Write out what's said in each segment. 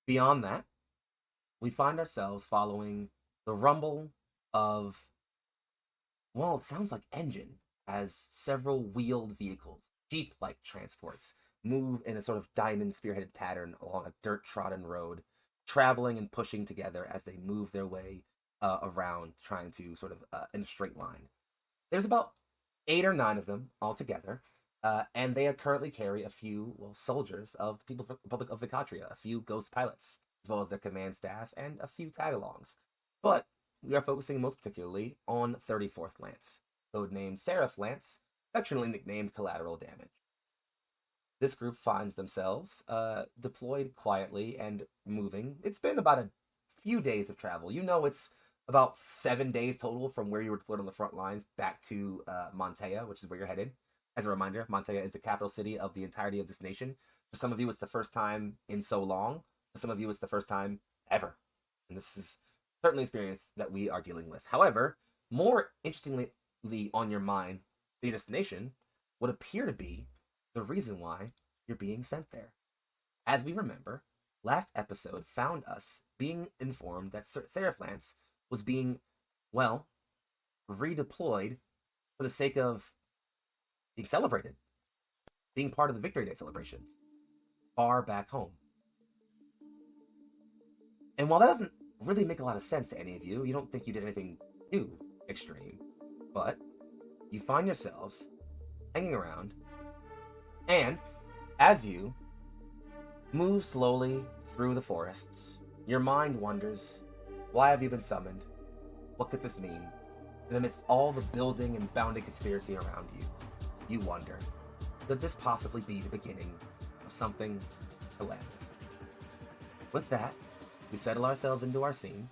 Beyond that, we find ourselves following the rumble of, well, it sounds like engine, as several wheeled vehicles, jeep-like transports, move in a sort of diamond spearheaded pattern along a dirt-trodden road, traveling and pushing together as they move their way around, trying to sort of in a straight line. There's about 8 or 9 of them altogether, and they currently carry a few, well, soldiers of the People's Republic of Vicatria, a few ghost pilots, as well as their command staff, and a few tag-alongs. But we are focusing most particularly on 34th Lance, codenamed Seraph Lance, affectionately nicknamed Collateral Damage. This group finds themselves deployed quietly and moving. It's been about a few days of travel. You know, it's about 7 days total from where you were deployed on the front lines back to Montella, which is where you're headed. As a reminder, Montella is the capital city of the entirety of this nation. For some of you, it's the first time in so long. For some of you, it's the first time ever. And this is certainly an experience that we are dealing with. However, more interestingly on your mind, the destination would appear to be the reason why you're being sent there. As we remember, last episode found us being informed that Seraph Lance was being, well, redeployed for the sake of being celebrated, being part of the Victory Day celebrations, far back home. And while that doesn't really make a lot of sense to any of you, you don't think you did anything too extreme, but you find yourselves hanging around, and as you move slowly through the forests, your mind wonders, why have you been summoned? What could this mean? And amidst all the building and bounding conspiracy around you, you wonder, could this possibly be the beginning of something calamitous? With that, we settle ourselves into our scene.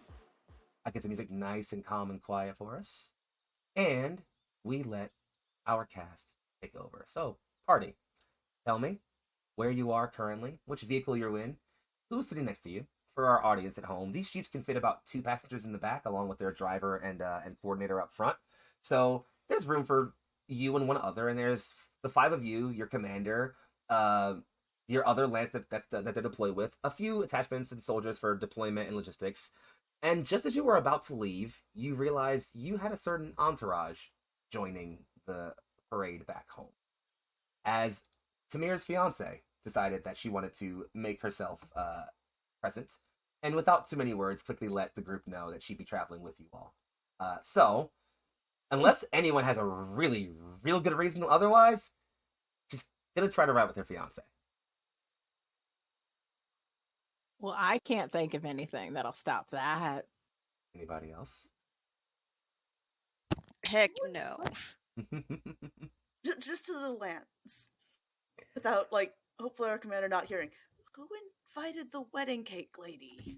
I get the music nice and calm and quiet for us, and we let our cast take over. So, party, tell me where you are currently, which vehicle you're in, who's sitting next to you. For our audience at home, these jeeps can fit about 2 passengers in the back, along with their driver and coordinator up front. So there's room for you and one other, and there's the 5 of you, your commander, your other lance that they're deployed with, a few attachments and soldiers for deployment and logistics. And just as you were about to leave, you realized you had a certain entourage joining the parade back home, as Tamir's fiance decided that she wanted to make herself present, and without too many words, quickly let the group know that she'd be traveling with you all. So, unless anyone has a really, real good reason otherwise, she's gonna try to ride with her fiance. Well, I can't think of anything that'll stop that. Anybody else? Heck no. Just to the Lance. Without, like, hopefully our commander not hearing. Who invited the wedding cake lady?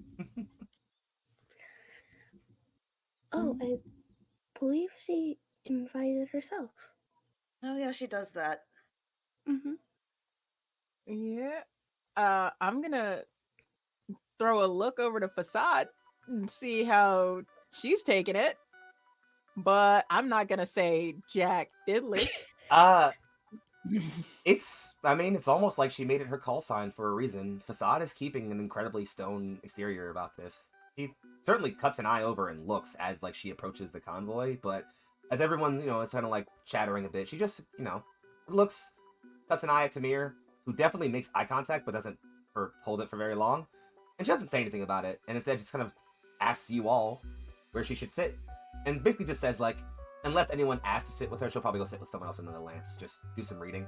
Oh, I believe she invited herself. Oh yeah, she does that. Mm-hmm. Yeah. I'm gonna throw a look over to Facade and see how she's taking it. But I'm not gonna say Jack Diddley. It's almost like she made it her call sign for a reason. Facade is keeping an incredibly stone exterior about this. He certainly cuts an eye over and looks as like she approaches the convoy, but as everyone, is kind of like chattering a bit, she just, looks, cuts an eye at Tamir, who definitely makes eye contact, but doesn't hold it for very long. And she doesn't say anything about it, and instead just kind of asks you all where she should sit. And basically just says, like, unless anyone asks to sit with her, she'll probably go sit with someone else in the Lance. Just do some reading.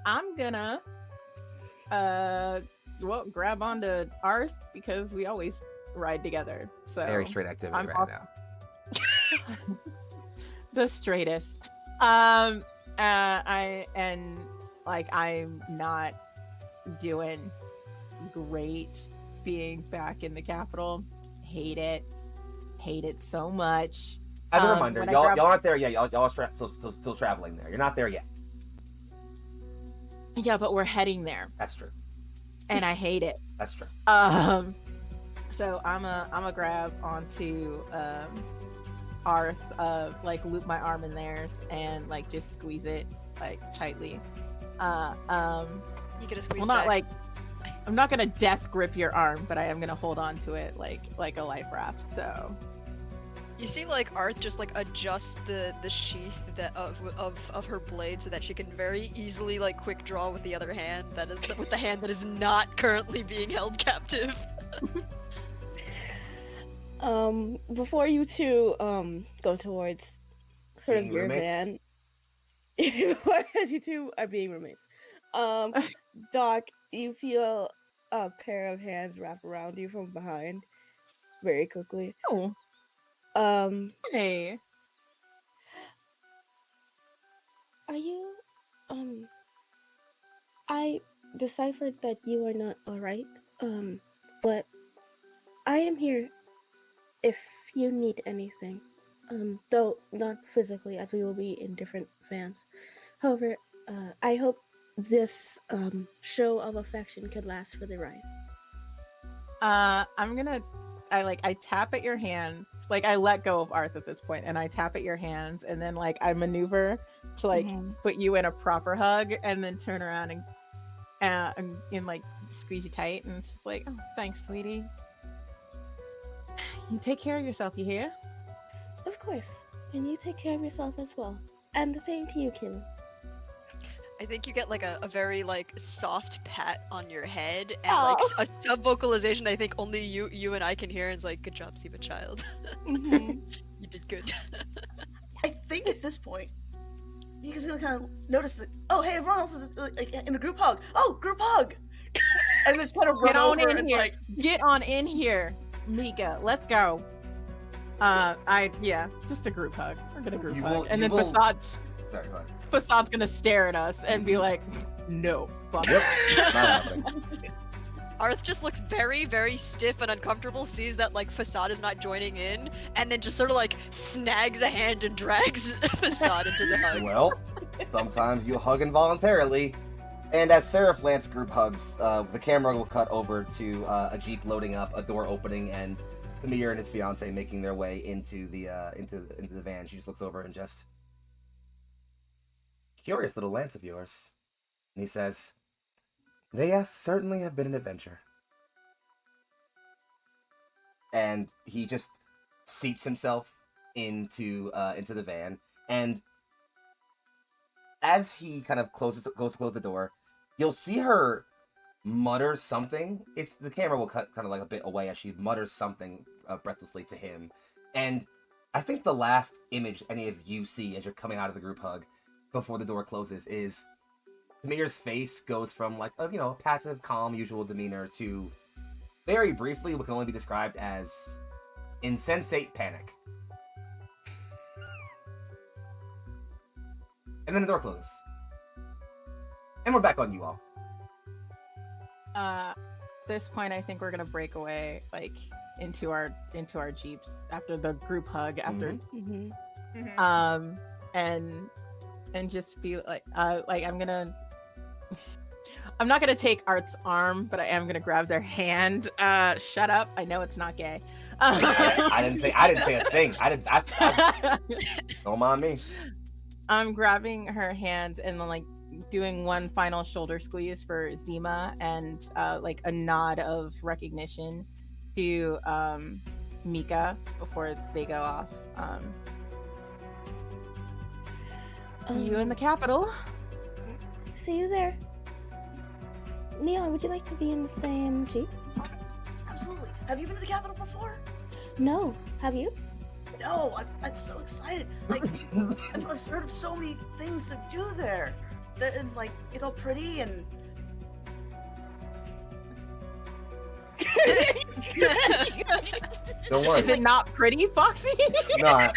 I'm gonna grab onto Arth because we always ride together. So Very straight activity I'm right now. The straightest. I'm not doing great being back in the capital. Hate it so much. As a reminder, y'all aren't there yet. Y'all are still traveling there. You're not there yet. Yeah, but we're heading there. That's true. And I hate it. That's true. So I'm a grab onto Arth, like loop my arm in theirs and like just squeeze it like tightly. You get a squeeze Well, back. not like I'm not gonna death grip your arm, but I am gonna hold on to it like a life raft. So You see, like, Arth just, like, adjust the sheath that of her blade so that she can very easily, like, quick draw with the other hand. That is with the hand that is not currently being held captive. Before you two go towards sort of Being your roommates? van, as you two are being roommates, Doc, you feel a pair of hands wrap around you from behind, very quickly. oh, hey, Are you I deciphered that you are not alright, but I am here if you need anything. Though not physically, as we will be in different vans. However, I hope this show of affection could last for the ride. I tap at your hands. Like I let go of Arth at this point, and I tap at your hands, and then like I maneuver to like put you in a proper hug, and then turn around and like squeeze you tight, and it's just like, oh, thanks, sweetie. You take care of yourself, you hear? Of course, and you take care of yourself as well. And the same to you, Kim. I think you get like a very like soft pat on your head and Aw. like a sub vocalization I think only you and I can hear. It's like, good job, Siva child. Mhm. You did good. I think at this point, Mika's gonna kind of notice that. Oh, hey, everyone else is like in a group hug. Oh, group hug! And just kind of run Get on over in and here. like, Get on in here, Mika. Let's go. Just a group hug. We're gonna group You hug, will- and you then will- Facade. Sorry, go ahead. Facades gonna stare at us and be like, no, fuck. Yep, not happening. Arth just looks very, very stiff and uncomfortable, sees that like Facade is not joining in, and then just sort of like snags a hand and drags Facade into the hug. Well, sometimes you hug involuntarily. And as Seraph Lance group hugs, the camera will cut over to a Jeep loading up, a door opening, and Amir and his fiance making their way into the van. She just looks over and just, curious little Lance of yours. And he says, they certainly have been an adventure. And he just seats himself into the van, and as he kind of goes to close the door, you'll see her mutter something. It's the camera will cut kind of like a bit away as she mutters something breathlessly to him. And I think the last image any of you see as you're coming out of the group hug before the door closes is Tamir's face goes from like a passive, calm, usual demeanor to very briefly what can only be described as insensate panic. And then the door closes. And we're back on you all. At this point, I think we're gonna break away, like into our jeeps after the group hug, after Mhm. and just be like I'm not gonna take Art's arm, but I am gonna grab their hand. Shut up! I know it's not gay. I didn't say a thing. I don't mind me. I'm grabbing her hand and then like doing one final shoulder squeeze for Zima and like a nod of recognition to Mika before they go off. You in the capital. See you there. Neon, would you like to be in the same Jeep? absolutely. Have you been to the Capitol before? No. Have you? No, I'm so excited. Like, I've heard of so many things to do there. And like, it's all pretty and. Don't worry. Is it not pretty, Foxy? Not.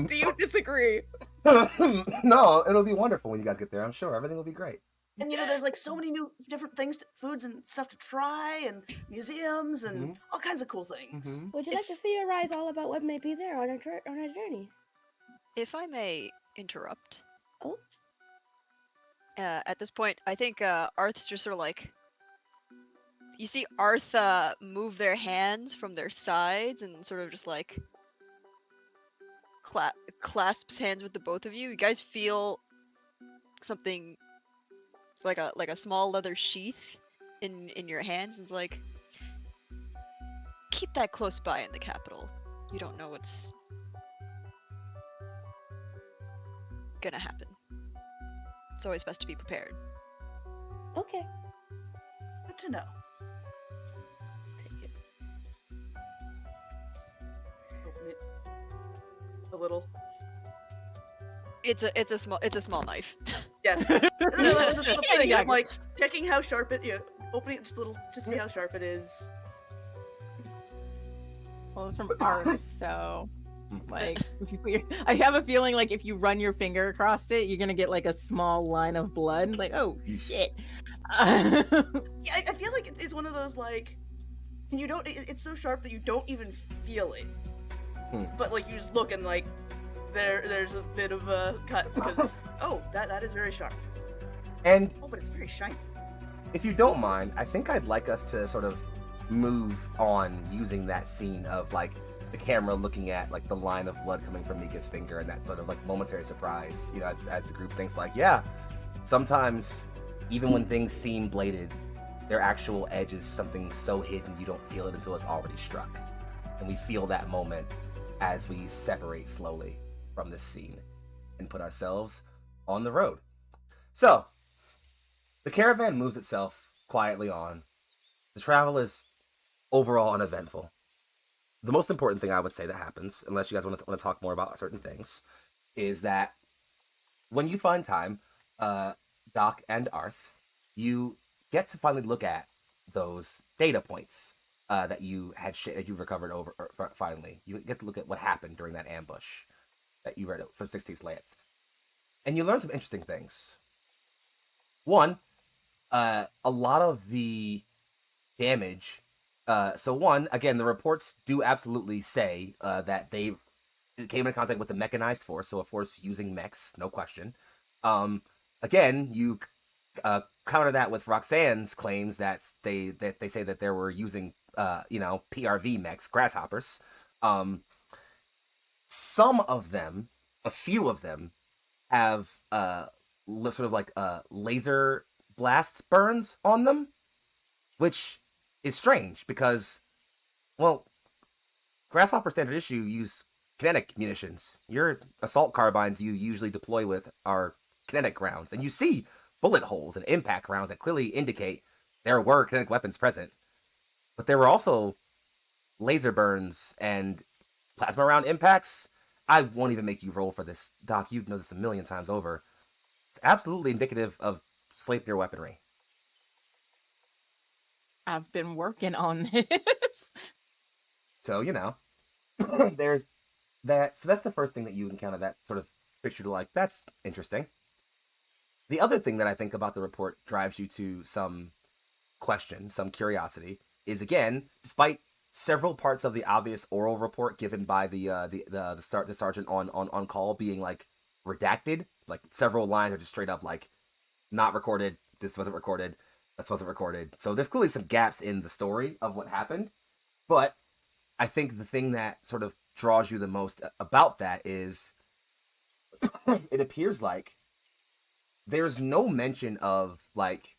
Do you disagree? No, it'll be wonderful when you guys get there. I'm sure everything will be great. And there's like so many new different things, foods and stuff to try, and museums and all kinds of cool things. Would you like to theorize all about what may be there on our journey? If I may interrupt. Oh. At this point, I think Arth's just sort of like. You see Arth move their hands from their sides and sort of just like clasps hands with the both of you. You guys feel something like a small leather sheath in your hands, and it's like, keep that close by in the capital. You don't know what's gonna happen. It's always best to be prepared. Okay. Good to know. Take it. Open it a little. It's a small knife. Yeah. That was the thing. Yeah. I'm like checking how sharp it. Opening it just a little to see how sharp it is. Well, it's from art, so like if you put your, I have a feeling like if you run your finger across it, you're gonna get like a small line of blood. Like, oh shit. Yeah, I feel like it's one of those like, you don't. It's so sharp that you don't even feel it. But like you just look and like, there's a bit of a cut because that is very sharp. And but it's very shiny. if you don't mind, I think I'd like us to sort of move on using that scene of like the camera looking at like the line of blood coming from Mika's finger and that sort of like momentary surprise, you know, as the group thinks like, yeah, sometimes even when things seem bladed, their actual edge is something so hidden you don't feel it until it's already struck. And we feel that moment as we separate slowly from this scene and put ourselves on the road. So, the caravan moves itself quietly on. The travel is overall uneventful. The most important thing I would say that happens, unless you guys want to talk more about certain things, is that when you find time, Doc and Arth, you get to finally look at those data points that you had that you recovered over. Finally, you get to look at what happened during that ambush that you read from 16th Lance, and you learn some interesting things. One, a lot of the damage. Again, the reports do absolutely say that they came in contact with the mechanized force, so a force using mechs, no question. Again, you counter that with Roxanne's claims that they say that they were using PRV mechs, grasshoppers. Some of them, a few of them, have sort of like laser blast burns on them, which is strange because, well, Grasshopper standard issue use kinetic munitions. Your assault carbines you usually deploy with are kinetic rounds, and you see bullet holes and impact rounds that clearly indicate there were kinetic weapons present. But there were also laser burns and plasma round impacts. I won't even make you roll for this, Doc. You know this a million times over. It's absolutely indicative of Sleipnir weaponry. I've been working on this. So, there's that. So that's the first thing that you encounter, that sort of picture to like, that's interesting. The other thing that I think about the report drives you to some question, some curiosity, is again, despite several parts of the obvious oral report given by the sergeant on call being like redacted, like several lines are just straight up like not recorded, this wasn't recorded, this wasn't recorded. So there's clearly some gaps in the story of what happened. But I think the thing that sort of draws you the most about that is it appears like there's no mention of like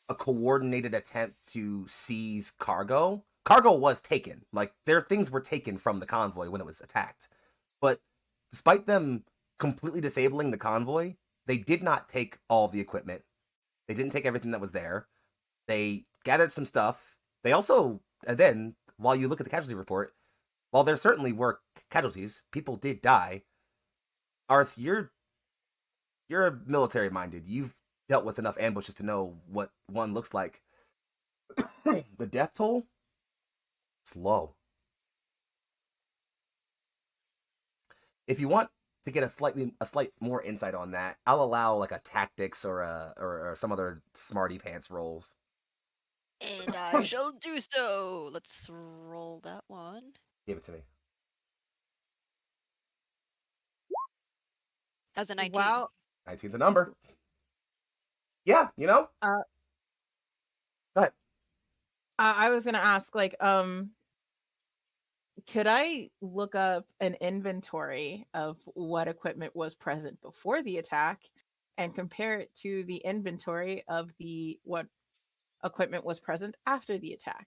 a coordinated attempt to seize cargo. Cargo was taken. Like, their things were taken from the convoy when it was attacked. But despite them completely disabling the convoy, they did not take all the equipment. They didn't take everything that was there. They gathered some stuff. They also, and then, while you look at the casualty report, while there certainly were casualties, people did die. Arth, you're military-minded. You've dealt with enough ambushes to know what one looks like. The death toll? It's low. If you want to get a slight more insight on that, I'll allow like a tactics or some other smarty pants rolls. And I shall do so. Let's roll that one. Give it to me. That's a 19. Wow. 19's a number. Yeah, Go ahead. I was gonna ask, like, Could I look up an inventory of what equipment was present before the attack and compare it to the inventory of what equipment was present after the attack?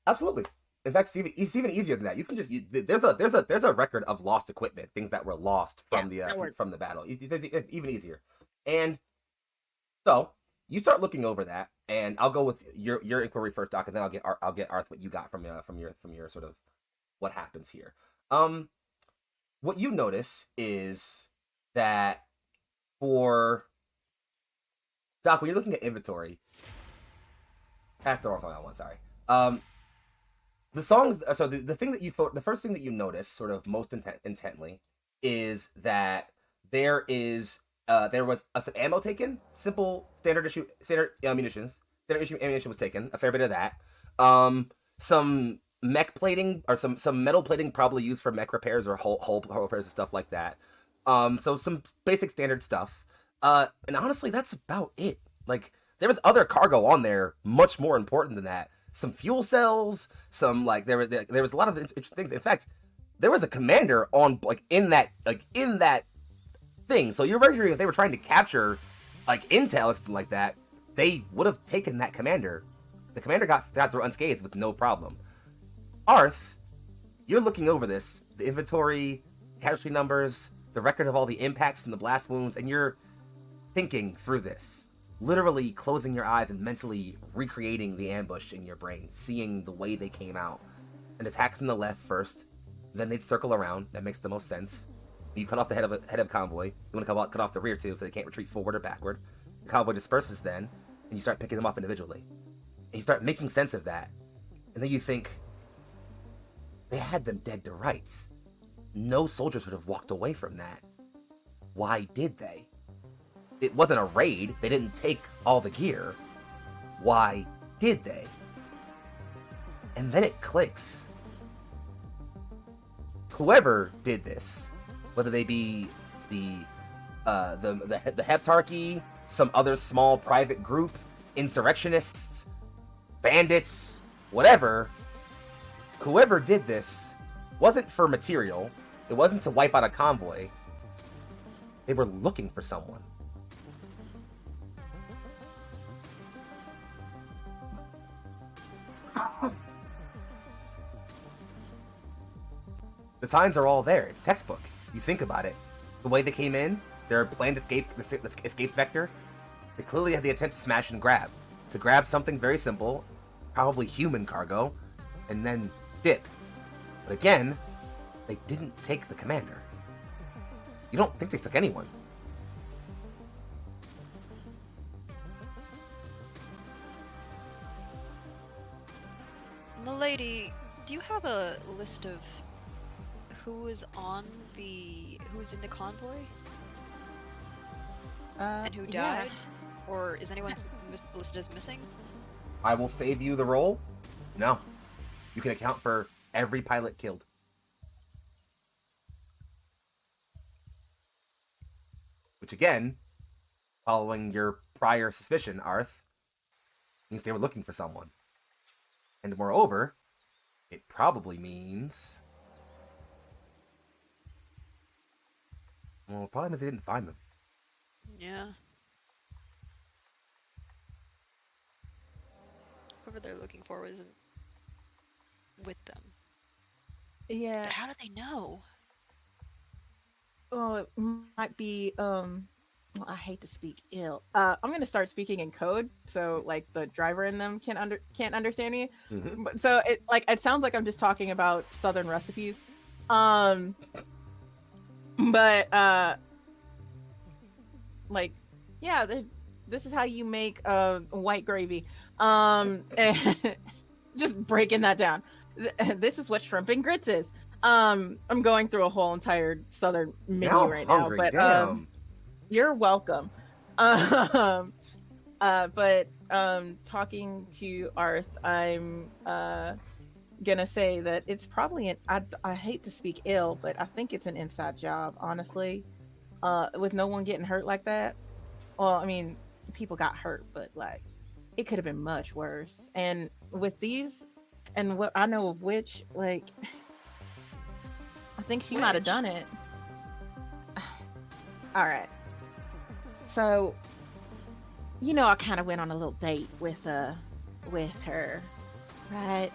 Absolutely. In fact, it's even easier than that. You can just there's a record of lost equipment, things that were lost from the battle. It's even easier. And so you start looking over that, and I'll go with your inquiry first, Doc, and then I'll get Arth what you got from your sort of what happens here. What you notice is that for Doc, when you're looking at inventory, that's the wrong song I want. Sorry. The songs. So the thing that the first thing that you notice, sort of most intently, is that there was some ammo taken. Simple standard issue ammunition. Standard issue ammunition was taken. A fair bit of that. Some mech plating or some metal plating, probably used for mech repairs or hull repairs and stuff like that. So some basic standard stuff. And honestly, that's about it. Like, there was other cargo on there, much more important than that. Some fuel cells, some like there was a lot of interesting things. In fact, there was a commander on in that thing. So you're wondering if they were trying to capture like intel or something like that, they would have taken that commander. The commander got through unscathed with no problem. Arth, you're looking over this, the inventory, casualty numbers, the record of all the impacts from the blast wounds, and you're thinking through this. Literally closing your eyes and mentally recreating the ambush in your brain, seeing the way they came out. An attack from the left first, then they'd circle around. That makes the most sense. You cut off the head of convoy. You want to cut off the rear too, so they can't retreat forward or backward. The convoy disperses then, and you start picking them off individually. And you start making sense of that. And then you think, they had them dead to rights. No soldiers would have walked away from that. Why did they? It wasn't a raid. They didn't take all the gear. Why did they? And then it clicks. Whoever did this, whether they be the Heptarchy, some other small private group, insurrectionists, bandits, whatever, whoever did this wasn't for material. It wasn't to wipe out a convoy. They were looking for someone. The signs are all there. It's textbook. You think about it. The way they came in, their planned escape vector, they clearly had the intent to smash and grab. To grab something very simple, probably human cargo, and then dip. But again, they didn't take the commander. You don't think they took anyone. Milady, do you have a list of who is in the convoy? And who died? Yeah. Or is anyone listed as missing? I will save you the roll. No. You can account for every pilot killed. Which again, following your prior suspicion, Arth, means they were looking for someone. And moreover, it probably means... Well, it probably means they didn't find them. Yeah. Whoever they're looking for wasn't with them. Yeah. But how do they know? Oh, it might be, well, I hate to speak ill. I'm gonna start speaking in code, so like the driver in them can't understand me. Mm-hmm. But so it sounds like I'm just talking about Southern recipes. But like, yeah, this is how you make white gravy. And just breaking that down. This is what shrimp and grits is. I'm going through a whole entire Southern menu right now, but you're welcome. But talking to Arth, I'm gonna say that it's probably I hate to speak ill, but I think it's an inside job, honestly. With no one getting hurt like that. Well, I mean, people got hurt, but like it could have been much worse. And with these And what I know of Witch, like, I think she might have Witch? done it. All right. So, I kind of went on a little date with her, right?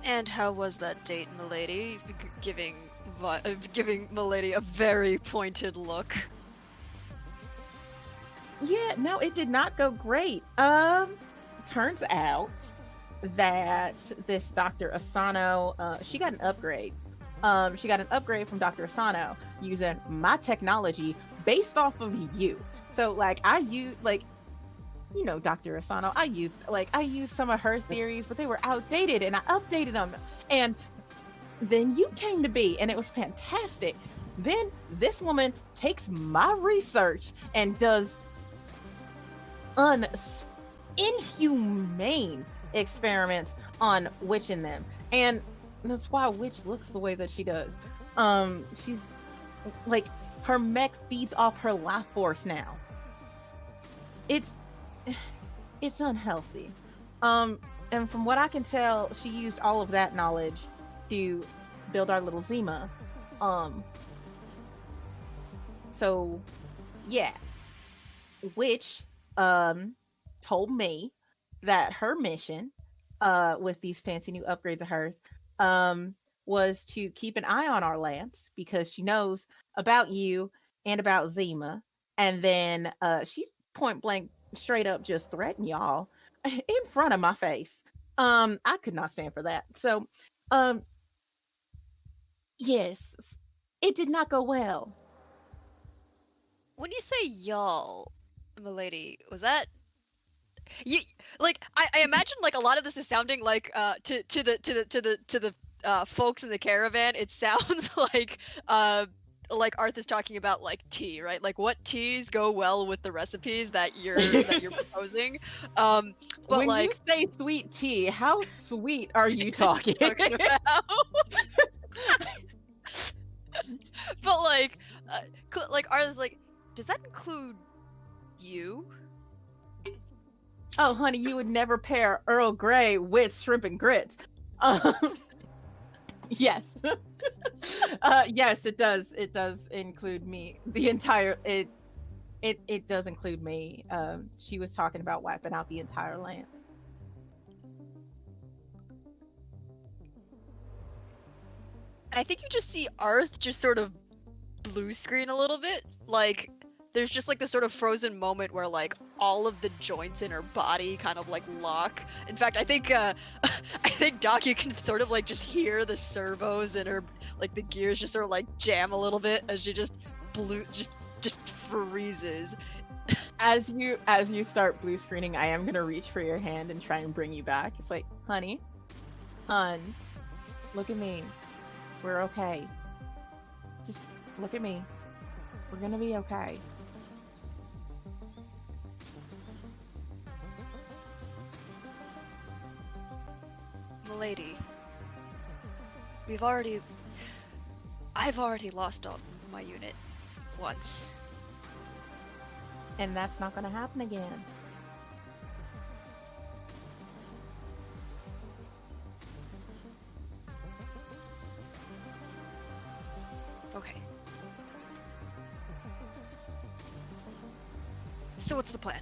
And how was that date, milady? Giving milady a very pointed look. Yeah, no, it did not go great. Turns out that this Dr. Asano, she got an upgrade. She got an upgrade from Dr. Asano using my technology based off of you. So, like, I use, like, Dr. Asano, I used some of her theories, but they were outdated, and I updated them. And then you came to be, and it was fantastic. Then this woman takes my research and does inhumane experiments on Witch in them, and that's why Witch looks the way that she does. She's like, her mech feeds off her life force now. It's unhealthy. And from what I can tell, she used all of that knowledge to build our little Zima. So yeah, Witch told me that her mission with these fancy new upgrades of hers was to keep an eye on our Lance, because she knows about you and about Zima. And then she's point blank straight up just threatened y'all in front of my face. I could not stand for that. So yes, it did not go well. When you say y'all, milady, was that you? Like, I imagine like a lot of this is sounding like to the folks in the caravan. It sounds like Arth is talking about like tea, right? Like what teas go well with the recipes that you're proposing. But when like, you say sweet tea, how sweet are you talking? about? But like Arth is like, does that include you? Oh, honey, you would never pair Earl Grey with shrimp and grits. Yes. Yes, it does. It does include me. The entire it does include me. She was talking about wiping out the entire Lance. And I think you just see Arth just sort of blue screen a little bit. Like, there's just like this sort of frozen moment where like all of the joints in her body kind of like lock. In fact, I think Doc, you can sort of like just hear the servos in her, like the gears just sort of like jam a little bit as she just freezes. As you start blue screening, I am gonna reach for your hand and try and bring you back. It's like, honey, look at me. We're okay. Just look at me. We're gonna be okay. Milady, I've already lost all my unit once. And that's not gonna happen again. Okay. So what's the plan?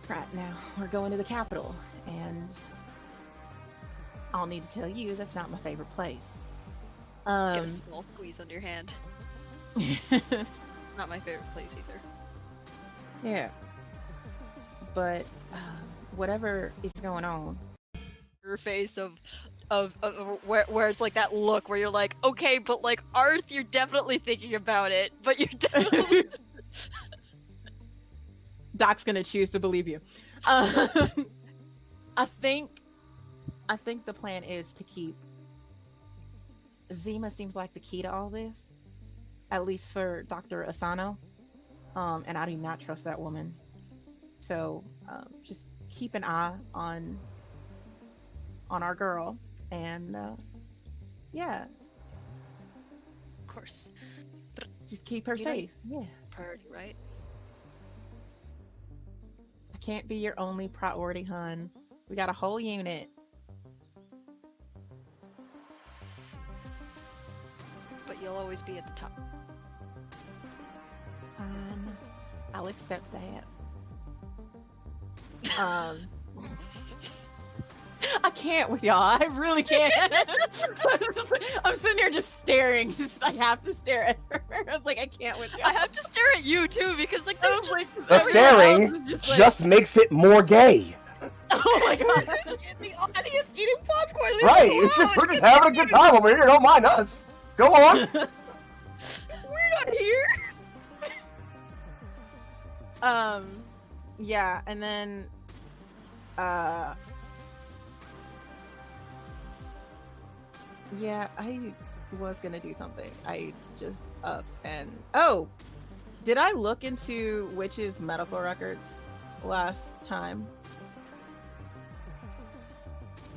Right now, we're going to the capital, and I'll need to tell you that's not my favorite place. Get a small squeeze under your hand. It's not my favorite place either. Yeah. But whatever is going on. Your face of where it's like that look where you're like, okay, but like Arth, you're definitely thinking about it, but you're definitely Doc's gonna choose to believe you. I think the plan is to keep Zima. Seems like the key to all this, at least for Dr. Asano. And I do not trust that woman. So just keep an eye on our girl, and yeah, of course. But just keep her safe. Yeah. Priority, right? I can't be your only priority, hun. We got a whole unit. But you'll always be at the top. Fine. I'll accept that. I can't with y'all. I really can't. I'm sitting here just staring. I have to stare at her. I was like, I can't with y'all. I have to stare at you too because like there's just The staring just makes it more gay. Oh my god. The audience eating popcorn. Leave Right, us it's just alone. we're just having a good time over here. Don't mind us. Go on. We're not here. Yeah, and then yeah, I was gonna do something. I just up and did I look into Witch's medical records last time?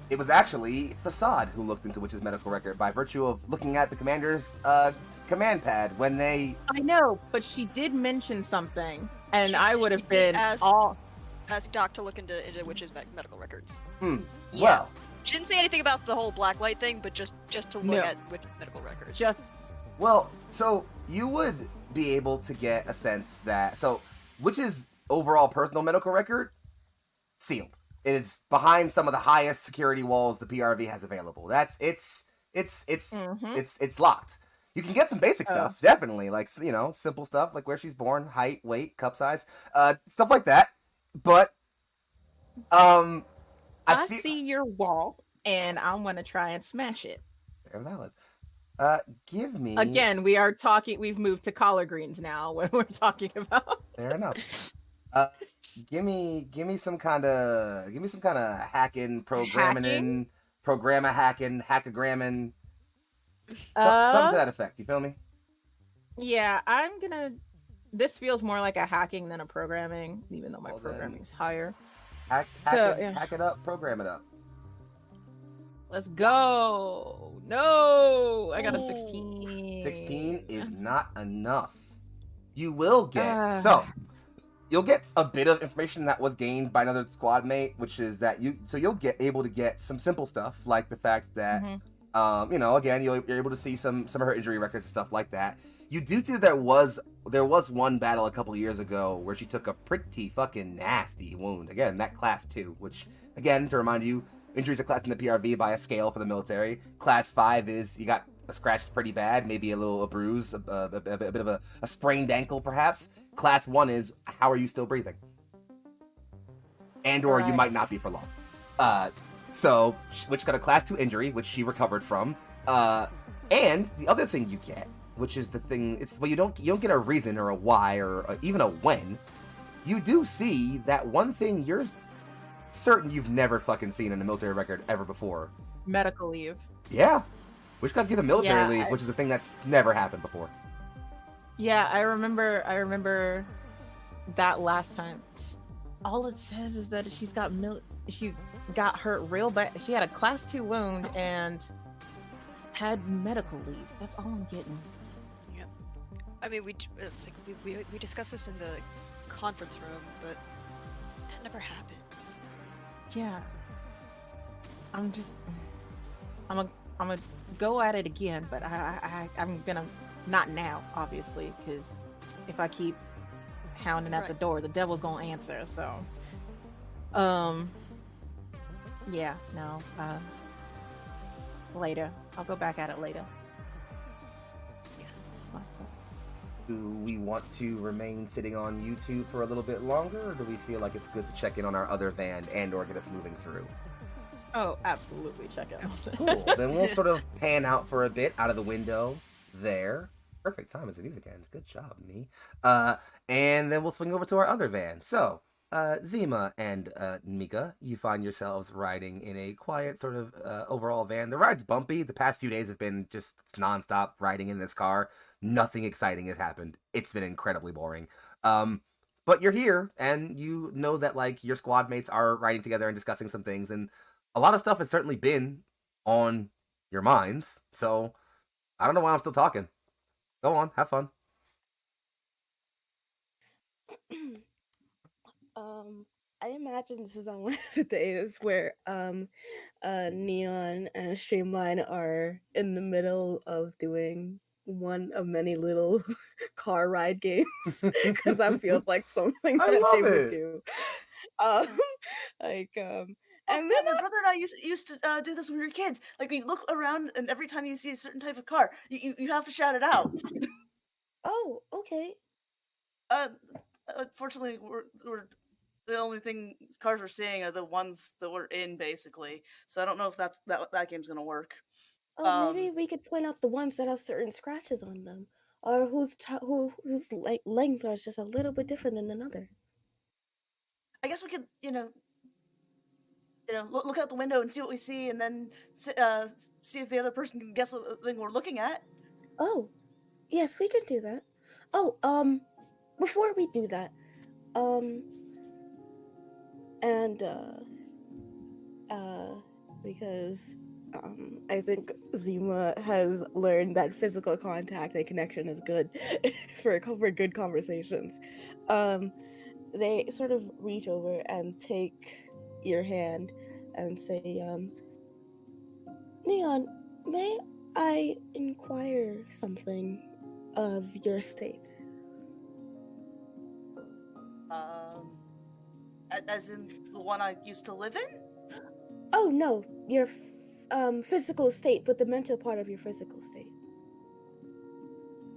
It was actually Facade who looked into Witch's medical record by virtue of looking at the commander's command pad when they... I know, but she did mention something, and She- I would she have did been ask- all... ask Doc to look into Witch's medical records. Yeah. Well, She didn't say anything about the whole blacklight thing, but just to look No. at Witch's medical records. Just so you would be able to get a sense that... So, Witch's overall personal medical record, sealed. It is behind some of the highest security walls the PRV has available. It's locked. You can get some basic stuff, definitely, like, you know, simple stuff like where she's born, height, weight, cup size, stuff like that. But I feel... see your wall, and I'm gonna try and smash it. Very valid. Give me... Again, we've moved to collard greens now when we're talking about... Fair enough. Give me some kind of hacking, programming, hackogramming, something to that effect. You feel me? Yeah, this feels more like a hacking than a programming, even though my programming's higher. Hack it up, program it up. Let's go. No, I got a 16. 16 is not enough. You will get you'll get a bit of information that was gained by another squad mate, which is that you'll get able to get some simple stuff like the fact that you know, again, you're able to see some of her injury records and stuff like that. You do see that there was one battle a couple years ago where she took a pretty fucking nasty wound. Again, that class 2, which again, to remind you, injuries are classed in the PRV by a scale for the military. Class 5 is you got scratched pretty bad, maybe a bruise, a bit of a sprained ankle perhaps. Class 1 is how are you still breathing? And or you might not be for long. So, which got a class 2 injury, which she recovered from. And the other thing you get, which is the thing, you don't get a reason or a why or even a when. You do see that one thing you're certain you've never fucking seen in a military record ever before. Medical leave. Yeah. Which got given military leave, which is the thing that's never happened before. Yeah, I remember that last time. All it says is that she got hurt real bad. She had a class 2 wound and had medical leave. That's all I'm getting. Yep. I mean, we discussed this in the conference room, but that never happens. Yeah. I'm gonna go at it again, but I'm gonna not now, obviously, because if I keep hounding at the door, the devil's gonna answer. So, yeah, no, later. I'll go back at it later. Yeah. Awesome. Do we want to remain sitting on YouTube for a little bit longer, or do we feel like it's good to check in on our other van and or get us moving through? Oh, absolutely. Check it out. Cool. Then we'll sort of pan out for a bit out of the window there. Perfect time as the music ends. Good job, me. And then we'll swing over to our other van. So, Zima and Mika, you find yourselves riding in a quiet sort of overall van. The ride's bumpy. The past few days have been just nonstop riding in this car. Nothing exciting has happened. It's been incredibly boring. But you're here, and you know that like your squad mates are riding together and discussing some things, and a lot of stuff has certainly been on your minds. So I don't know why I'm still talking. Go on, have fun. I imagine this is on one of the days where Neon and Streamline are in the middle of doing one of many little car ride games because that feels like something I that love they would it. do. Um, like Oh, and yeah, then my brother and I used to do this when we were kids. Like, you look around, and every time you see a certain type of car, you have to shout it out. oh, okay. Fortunately, we're the only thing cars we're seeing are the ones that we're in, basically. So I don't know if that game's gonna work. Oh, maybe we could point out the ones that have certain scratches on them, or whose like length is just a little bit different than another. I guess we could, look out the window and see what we see, and then see if the other person can guess what thing we're looking at. Oh, yes, we can do that. Oh, before we do that, and because I think Zima has learned that physical contact and connection is good for good conversations. They sort of reach over and take your hand and say, Neon, may I inquire something of your state? As in the one I used to live in? Oh no, your physical state, but the mental part of your physical state.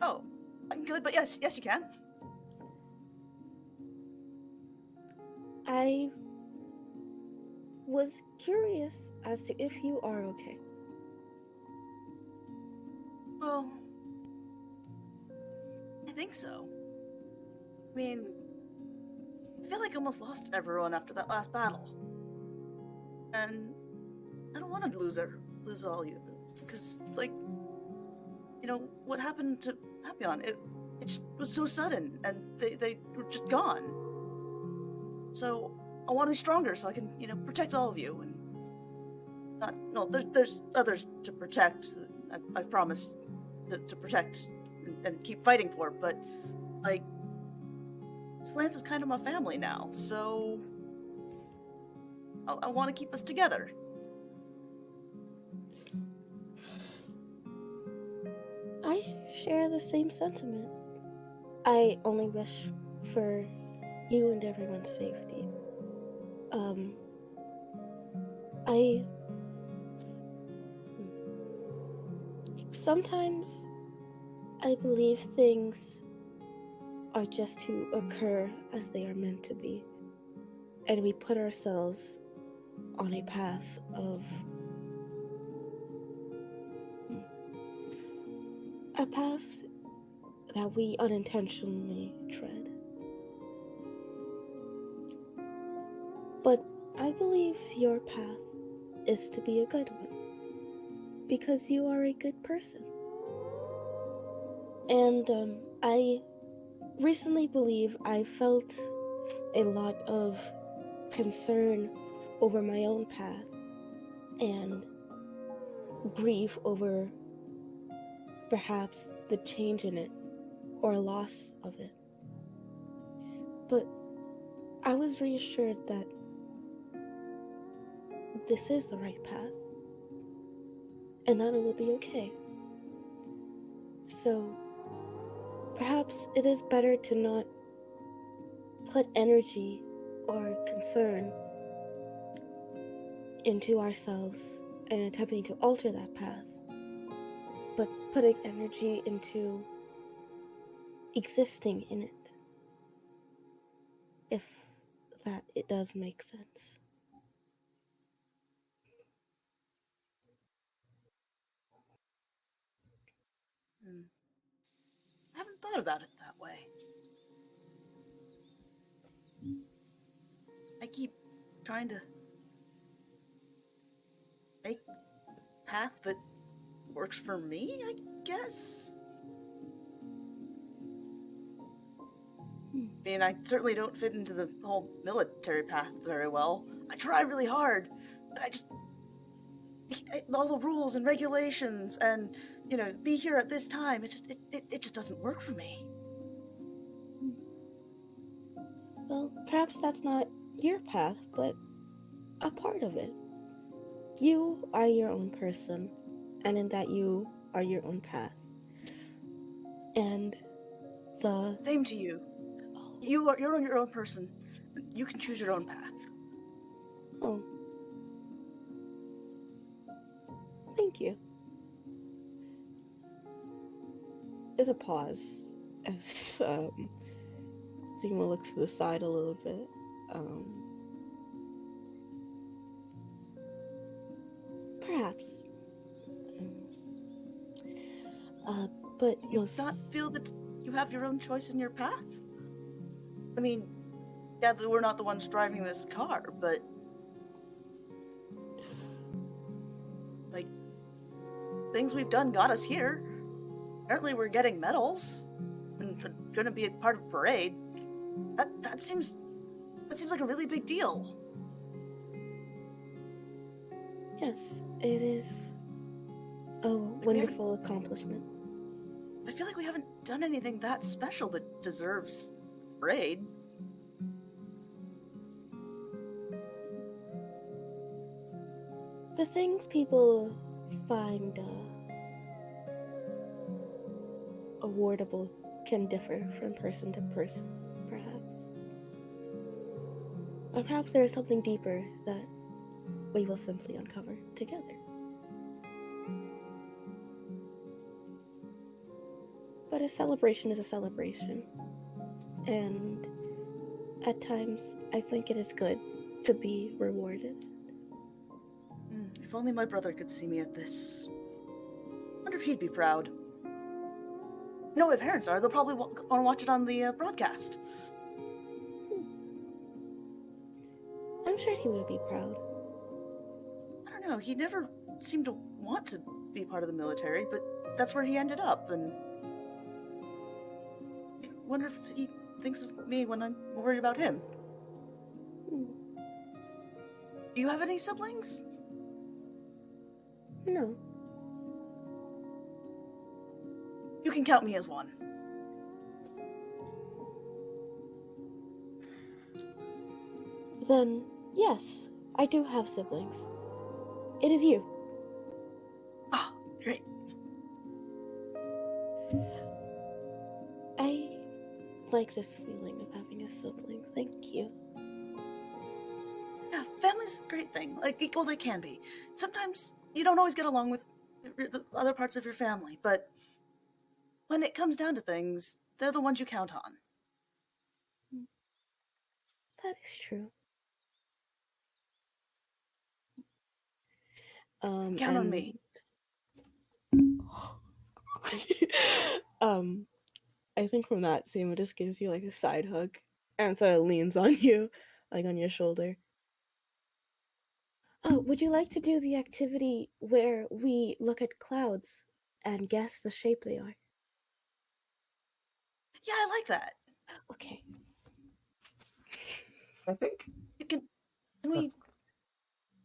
Oh, I'm good, but yes, you can. I was curious as to if you are okay. Well, I think so. I mean, I feel like I almost lost everyone after that last battle. And I don't want to lose all you. Because, like, what happened to Papillon, it just was so sudden, and they were just gone. So, I want to be stronger so I can, protect all of you. And there's others to protect. I've promised to protect and keep fighting for, but, like, Lance is kind of my family now, so I want to keep us together. I share the same sentiment. I only wish for you and everyone's safety. Sometimes I believe things are just to occur as they are meant to be, and we put ourselves on a path of that we unintentionally tread. But I believe your path is to be a good one, because you are a good person. And I recently believe I felt a lot of concern over my own path and grief over perhaps the change in it or a loss of it. But I was reassured that this is the right path and that it will be okay. So perhaps it is better to not put energy or concern into ourselves and attempting to alter that path, but putting energy into existing in it, if that it does make sense. I haven't thought about it that way. I keep trying to make a path that works for me, I guess? I mean, I certainly don't fit into the whole military path very well. I try really hard, but all the rules and regulations and, be here at this time, it just doesn't work for me. Well, perhaps that's not your path, but a part of it. You are your own person, and in that you are your own path. And the... Same to you. You're your own person. You can choose your own path. Oh. Thank you. There's a pause as Sigma looks to the side a little bit. Perhaps. But You not feel that you have your own choice in your path? I mean, yeah, we're not the ones driving this car, but like, things we've done got us here. Apparently we're getting medals and gonna be a part of a parade. That seems like a really big deal. Yes, it is a wonderful accomplishment. I feel like we haven't done anything that special that deserves a parade. The things people find awardable can differ from person to person, perhaps. Or perhaps there is something deeper that we will simply uncover together. But a celebration is a celebration. And at times, I think it is good to be rewarded. If only my brother could see me at this. I wonder if he'd be proud. You know what my parents are. They'll probably want to watch it on the broadcast. I'm sure he would be proud. I don't know. He never seemed to want to be part of the military, but that's where he ended up, and I wonder if he thinks of me when I'm worried about him. Do you have any siblings? No. You can count me as one. Then, yes, I do have siblings. It is you. Ah, great. I like this feeling of having a sibling. Thank you. Yeah, family's a great thing. Like, well, they can be. Sometimes you don't always get along with the other parts of your family, but when it comes down to things, they're the ones you count on. That is true. Count on me. I think from that, Seema just gives you like a side hug and sort of leans on you, like on your shoulder. Oh, would you like to do the activity where we look at clouds and guess the shape they are? Yeah, I like that. Okay. I think. Can we...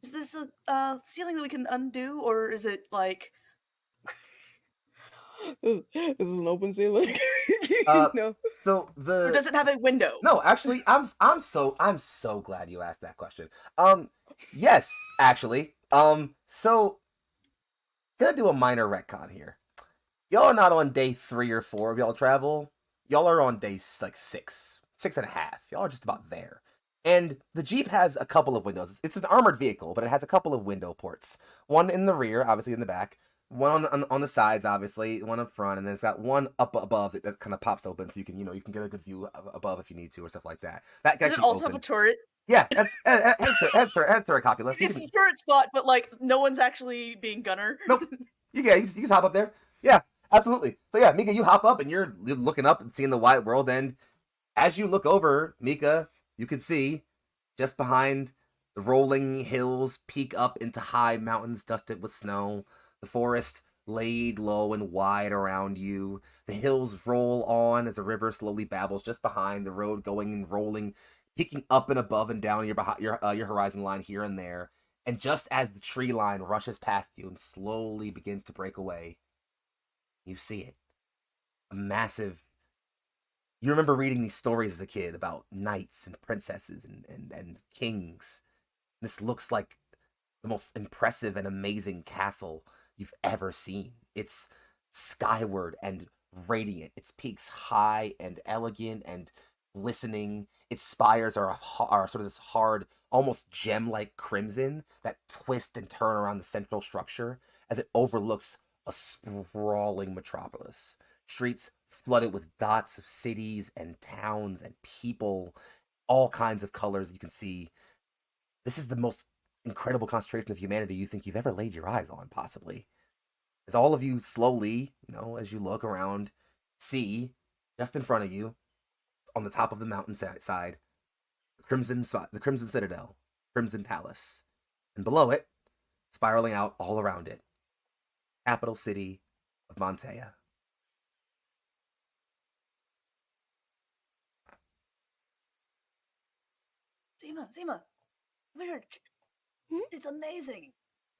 Is this a ceiling that we can undo, or is it like... This is an open ceiling. No. So the... Or does it have a window? No, actually, I'm so glad you asked that question. Yes, actually. So gonna do a minor retcon here. Y'all are not on day 3 or 4 of y'all travel. Y'all are on day like 6.5. Y'all are just about there. And the Jeep has a couple of windows. It's an armored vehicle, but it has a couple of window ports. One in the rear, obviously in the back. One on the sides, obviously. One up front, and then it's got one up above that kind of pops open, so you can get a good view above if you need to, or stuff like that. That Does it also have a turret? Yeah, has Terracopulus. It's a turret spot, but like no one's actually being gunner. Nope. You just hop up there. Yeah, absolutely. So yeah, Mika, you hop up and you're looking up and seeing the wide world, and as you look over, Mika, you can see just behind the rolling hills peak up into high mountains dusted with snow. The forest laid low and wide around you. The hills roll on as the river slowly babbles just behind, the road going and rolling, peeking up and above and down your horizon line here and there. And just as the tree line rushes past you and slowly begins to break away, you see it. A massive You remember reading these stories as a kid about knights and princesses and kings. This looks like the most impressive and amazing castle you've ever seen. It's skyward and radiant. Its peaks high and elegant and glistening. Its spires are sort of this hard, almost gem-like crimson that twist and turn around the central structure as it overlooks a sprawling metropolis. Streets flooded with dots of cities and towns and people, all kinds of colors you can see. This is the most incredible concentration of humanity you think you've ever laid your eyes on, possibly. As all of you slowly, as you look around, see, just in front of you, on the top of the mountain side, the Crimson Citadel, Crimson Palace. And below it, spiraling out all around it, Capital City of Montella. Zima, come here. It's amazing.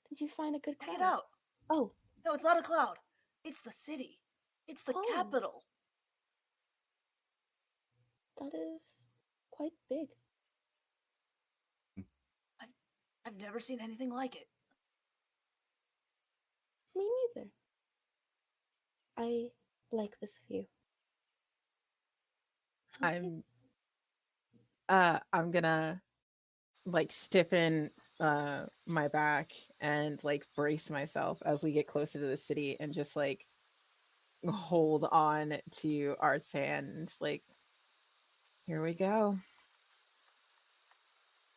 Did you find a good cloud? Check it out. Oh. No, it's not a cloud. It's the city. It's the capital. That is quite big. I've never seen anything like it. Me neither. I like this view. I'm gonna stiffen my back and brace myself as we get closer to the city and just hold on to Art's hand and just here we go.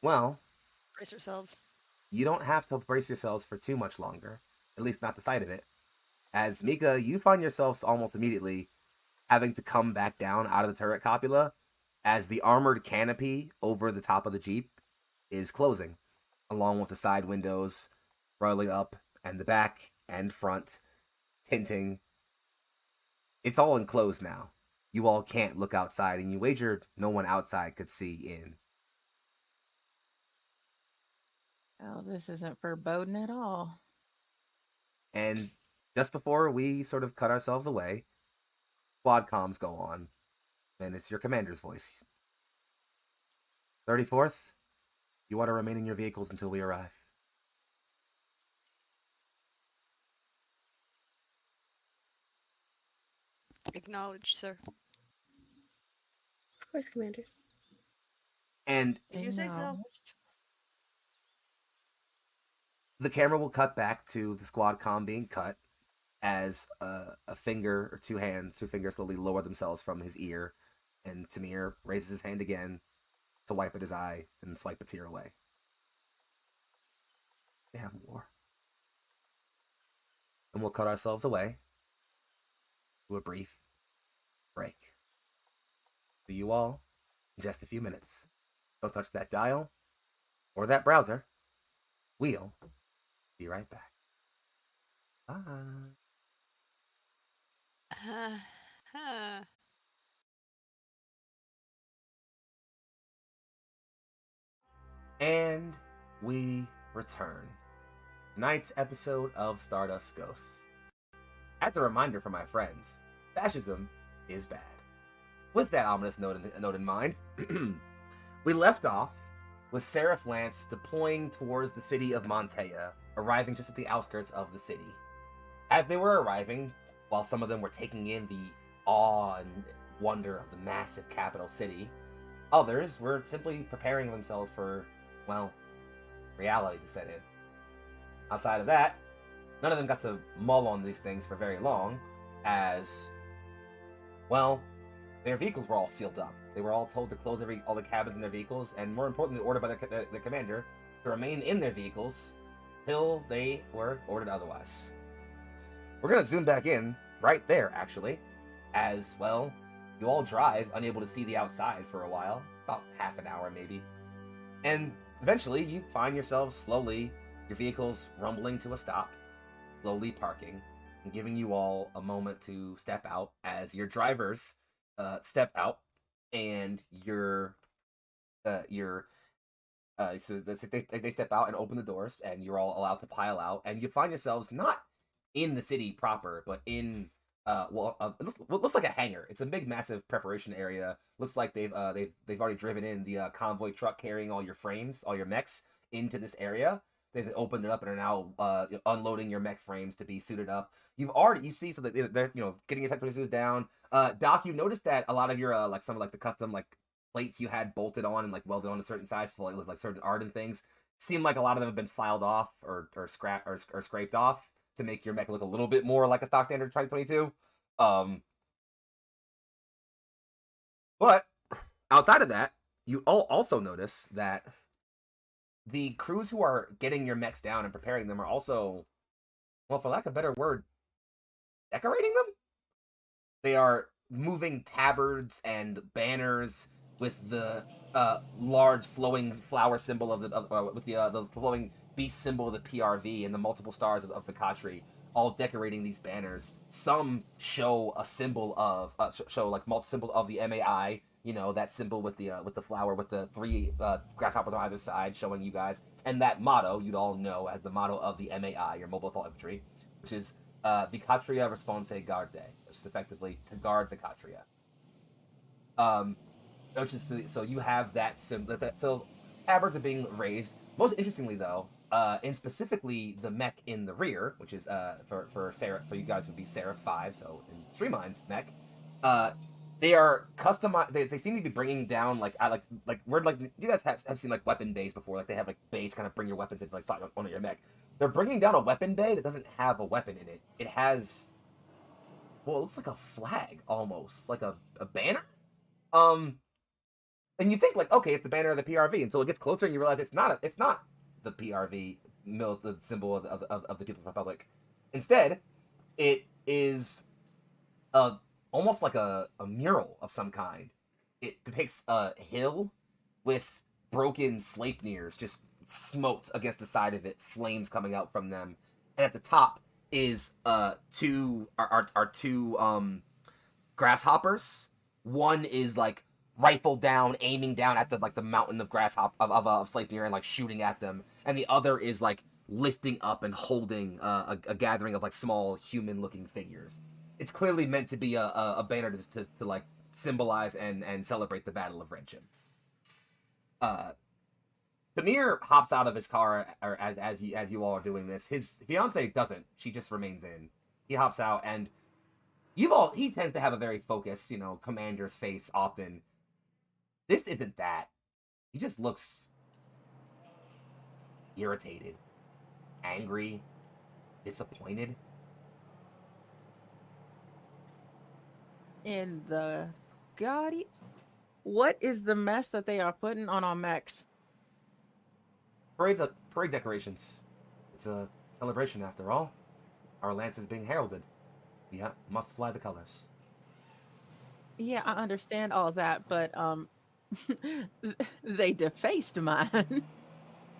Well, brace yourselves. You don't have to brace yourselves for too much longer, at least not the sight of it. As Mika, you find yourselves almost immediately having to come back down out of the turret copula as the armored canopy over the top of the Jeep is closing, along with the side windows rolling up and the back and front tinting. It's all enclosed now. You all can't look outside, and you wagered no one outside could see in. Oh, this isn't foreboding at all. And just before we sort of cut ourselves away, squad comms go on, and it's your commander's voice. 34th, you want to remain in your vehicles until we arrive. Acknowledged, sir. Of course, Commander. And If you say so. The camera will cut back to the squad comm being cut as a finger or two fingers slowly lower themselves from his ear, and Tamir raises his hand again to wipe at his eye and swipe a tear away. Damn war. And we'll cut ourselves away to a brief break. See you all in just a few minutes. Don't touch that dial or that browser. We'll be right back. Bye. And we return. Tonight's episode of Stardust Ghosts. As a reminder for my friends, fascism is bad. With that ominous note in mind, we left off with Seraph Lance deploying towards the city of Montella, arriving just at the outskirts of the city. As they were arriving, while some of them were taking in the awe and wonder of the massive capital city, others were simply preparing themselves for, well, reality to set in. Outside of that, none of them got to mull on these things for very long, as, well, their vehicles were all sealed up. They were all told to close all the cabins in their vehicles, and more importantly, ordered by the commander to remain in their vehicles till they were ordered otherwise. We're going to zoom back in right there, actually, as, well, you all drive, unable to see the outside for a while, about half an hour maybe, and eventually you find yourselves slowly, your vehicles rumbling to a stop, slowly parking, and giving you all a moment to step out as your drivers step out, and so they step out and open the doors, and you're all allowed to pile out, and you find yourselves not in the city proper, but in it looks like a hangar. It's a big, massive preparation area. Looks like they've already driven in the convoy truck carrying all your frames, all your mechs into this area. They've opened it up and are now unloading your mech frames to be suited up. You see, so that they're getting your Tech 22s down. Doc, you noticed that a lot of your like some of like the custom like plates you had bolted on and like welded on a certain size, so like certain art and things, seem like a lot of them have been filed off or scraped off to make your mech look a little bit more like a stock standard Type 22. But outside of that, you also notice that the crews who are getting your mechs down and preparing them are also, well, for lack of a better word, decorating them? They are moving tabards and banners with the large flowing flower symbol of the flowing beast symbol of the PRV and the multiple stars of Vicatria, all decorating these banners. Some show a symbol of show like multiple symbols of the MAI. That symbol with the flower with the 3 grasshoppers on either side, showing you guys, and that motto you'd all know as the motto of the MAI, your mobile assault infantry, which is Vicatria Response Garde, which is effectively to guard Vicatria. Which is so you have that symbol. So tabards are being raised. Most interestingly, though, and specifically the mech in the rear, which is for Seraph, for you guys would be Seraph 5. So in Streamline's mech, they are customized. They seem to be bringing down like you guys have seen like weapon bays before. Like they have like bays kind of bring your weapons into like slot on your mech. They're bringing down a weapon bay that doesn't have a weapon in it. It has, well, it looks like a flag almost, like a banner. And you think like, okay, it's the banner of the PRV, until it gets closer and you realize it's not the PRV, the symbol of the People's Republic. Instead, it is almost like a mural of some kind. It depicts a hill with broken Sleipnirs just smoked against the side of it, flames coming out from them, and at the top is two grasshoppers. One is like rifle down, aiming down at the mountain of of Sleipnir and like shooting at them, and the other is like lifting up and holding a gathering of like small human-looking figures. It's clearly meant to be a banner to like symbolize and celebrate the Battle of Wrencham. Tamir hops out of his car as you all are doing this. His fiance doesn't. She just remains in. He hops out, and he tends to have a very focused, commander's face often. This isn't that. He just looks irritated, angry, disappointed. In the Gotti, what is the mess that they are putting on our mechs? Parade decorations. It's a celebration after all. Our lance is being heralded. We must fly the colors. Yeah, I understand all that, but they defaced mine.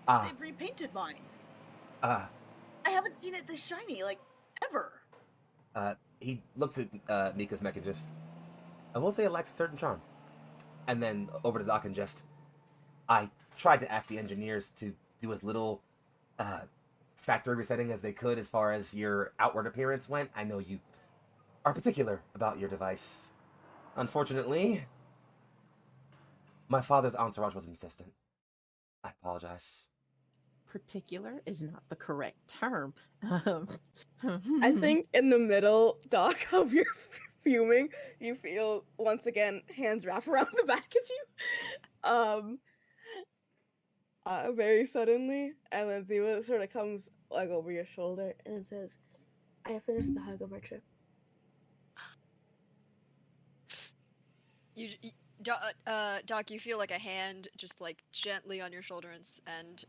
They've repainted mine. I haven't seen it this shiny, like, ever. He looks at Mika's mech and just, I will say it lacks a certain charm. And then over to Doc and just, I tried to ask the engineers to do as little factory resetting as they could as far as your outward appearance went. I know you are particular about your device. Unfortunately, my father's entourage was insistent. I apologize. Particular is not the correct term. I think in the middle, Doc, of your fuming, you feel once again hands wrap around the back of you, very suddenly, and then Ziva sort of comes like over your shoulder and says, "I have finished the hug of our trip." Doc, you feel like a hand just like gently on your shoulder, and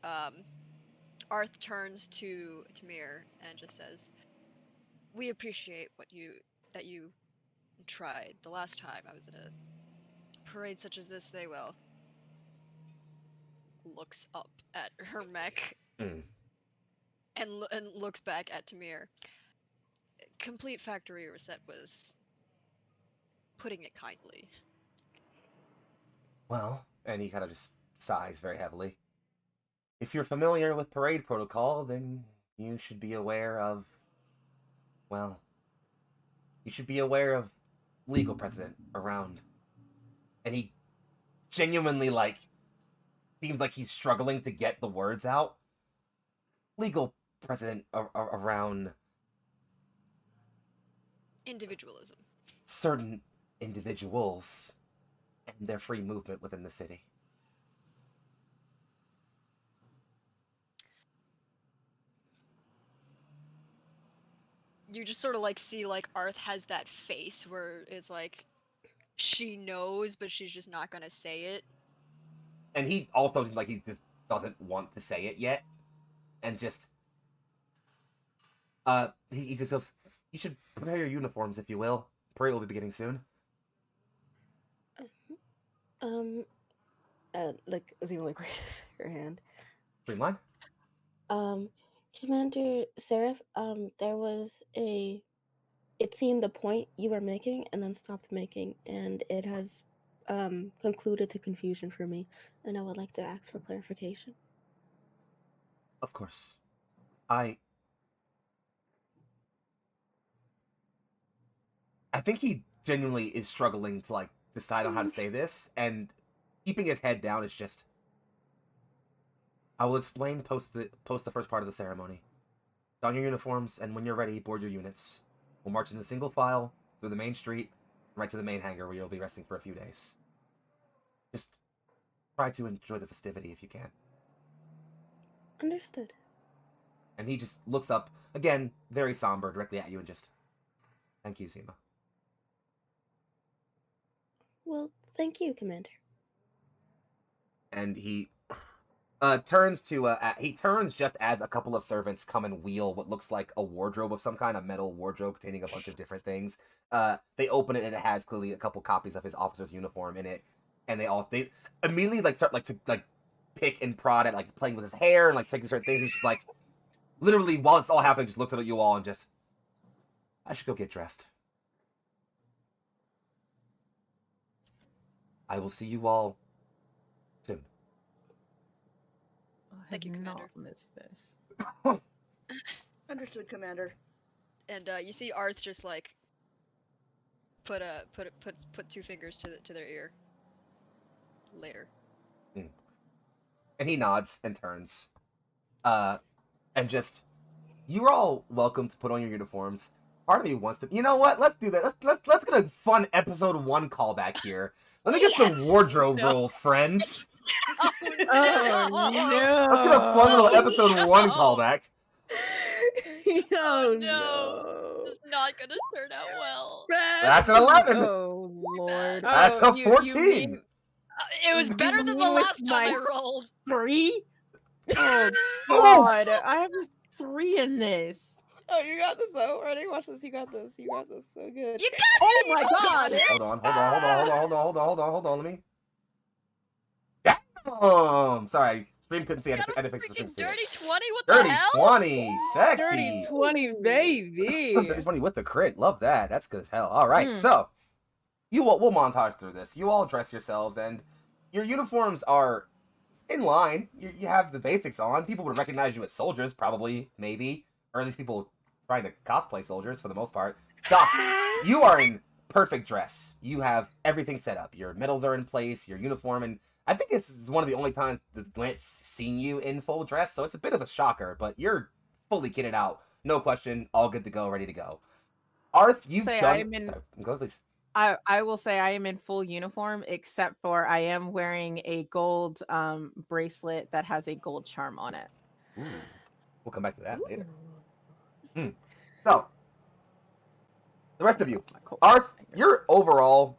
Arth turns to Tamir and just says, "We appreciate that you tried. The last time I was in a parade such as this, they looks up at her mech and looks back at Tamir. Complete factory reset was putting it kindly." Well, and he kind of just sighs very heavily. If you're familiar with parade protocol, then you should be aware of, well, You should be aware of legal precedent around. And he genuinely, like, seems like he's struggling to get the words out. Legal precedent around Individualism. certain individuals and their free movement within the city. You just sort of like see like Arth has that face where it's like she knows, but she's just not gonna say it. And he also seems like he just doesn't want to say it yet. And just he just goes, you should prepare your uniforms, if you will. Parade will be beginning soon. Like Azima like raises her hand. Streamline? Commander Seraph, there was it seemed the point you were making and then stopped making, and it has concluded to confusion for me, and I would like to ask for clarification. Of course. I think he genuinely is struggling to, like, decide on how to say this, and keeping his head down is just... I will explain post the first part of the ceremony. Don your uniforms, and when you're ready, board your units. We'll march in a single file through the main street, right to the main hangar where you'll be resting for a few days. Just try to enjoy the festivity if you can. Understood. And he just looks up, again, very somber, directly at you, and just... Thank you, Zima. Well, thank you, Commander. And he turns to he turns just as a couple of servants come and wheel what looks like a wardrobe of some kind, a metal wardrobe containing a bunch of different things. They open it and it has clearly a couple copies of his officer's uniform in it, and they immediately like start like to like pick and prod at like playing with his hair and like taking certain things. He's just like literally while it's all happening, just looks at you all and just, I should go get dressed. I will see you all soon. Thank you, Commander. Not missed this. Understood, Commander. And you see Arth just like put two fingers to their ear. Later. And he nods and turns. And just, you're all welcome to put on your uniforms. Part of me wants to, you know what? Let's do that. Let's get a fun episode 1 callback here. Let me get some wardrobe rules, friends. Oh, no. Let's get a fun little episode 1 callback. Oh no. This is not gonna turn out well. That's an 11. Oh, Lord. That's a 14. You mean It was better than the with last time I rolled. 3? Oh, God. I have a 3 in this. Oh, you got this though. Ready? Watch this. You got this. You got this. So good. You got Oh this! my God. Hold on. Let me. Sorry, stream couldn't see. I had to fix the stream. Dirty 20? What the Dirty hell? 20, sexy. Dirty 20, baby. Dirty 20 with the crit. Love that. That's good as hell. All right, so we'll montage through this. You all dress yourselves, and your uniforms are in line. You have the basics on. People would recognize you as soldiers, probably, maybe, or at least people trying to cosplay soldiers for the most part. Doc, you are in perfect dress. You have everything set up. Your medals are in place, your uniform, and I think this is one of the only times that Lance seen you in full dress, so it's a bit of a shocker, but you're fully kitted out. No question, all good to go, ready to go. Arth, you've Say done... I am in... Sorry, go, please. I will say I am in full uniform, except for I am wearing a gold bracelet that has a gold charm on it. Ooh. We'll come back to that later. So, the rest of you. Arth, you're overall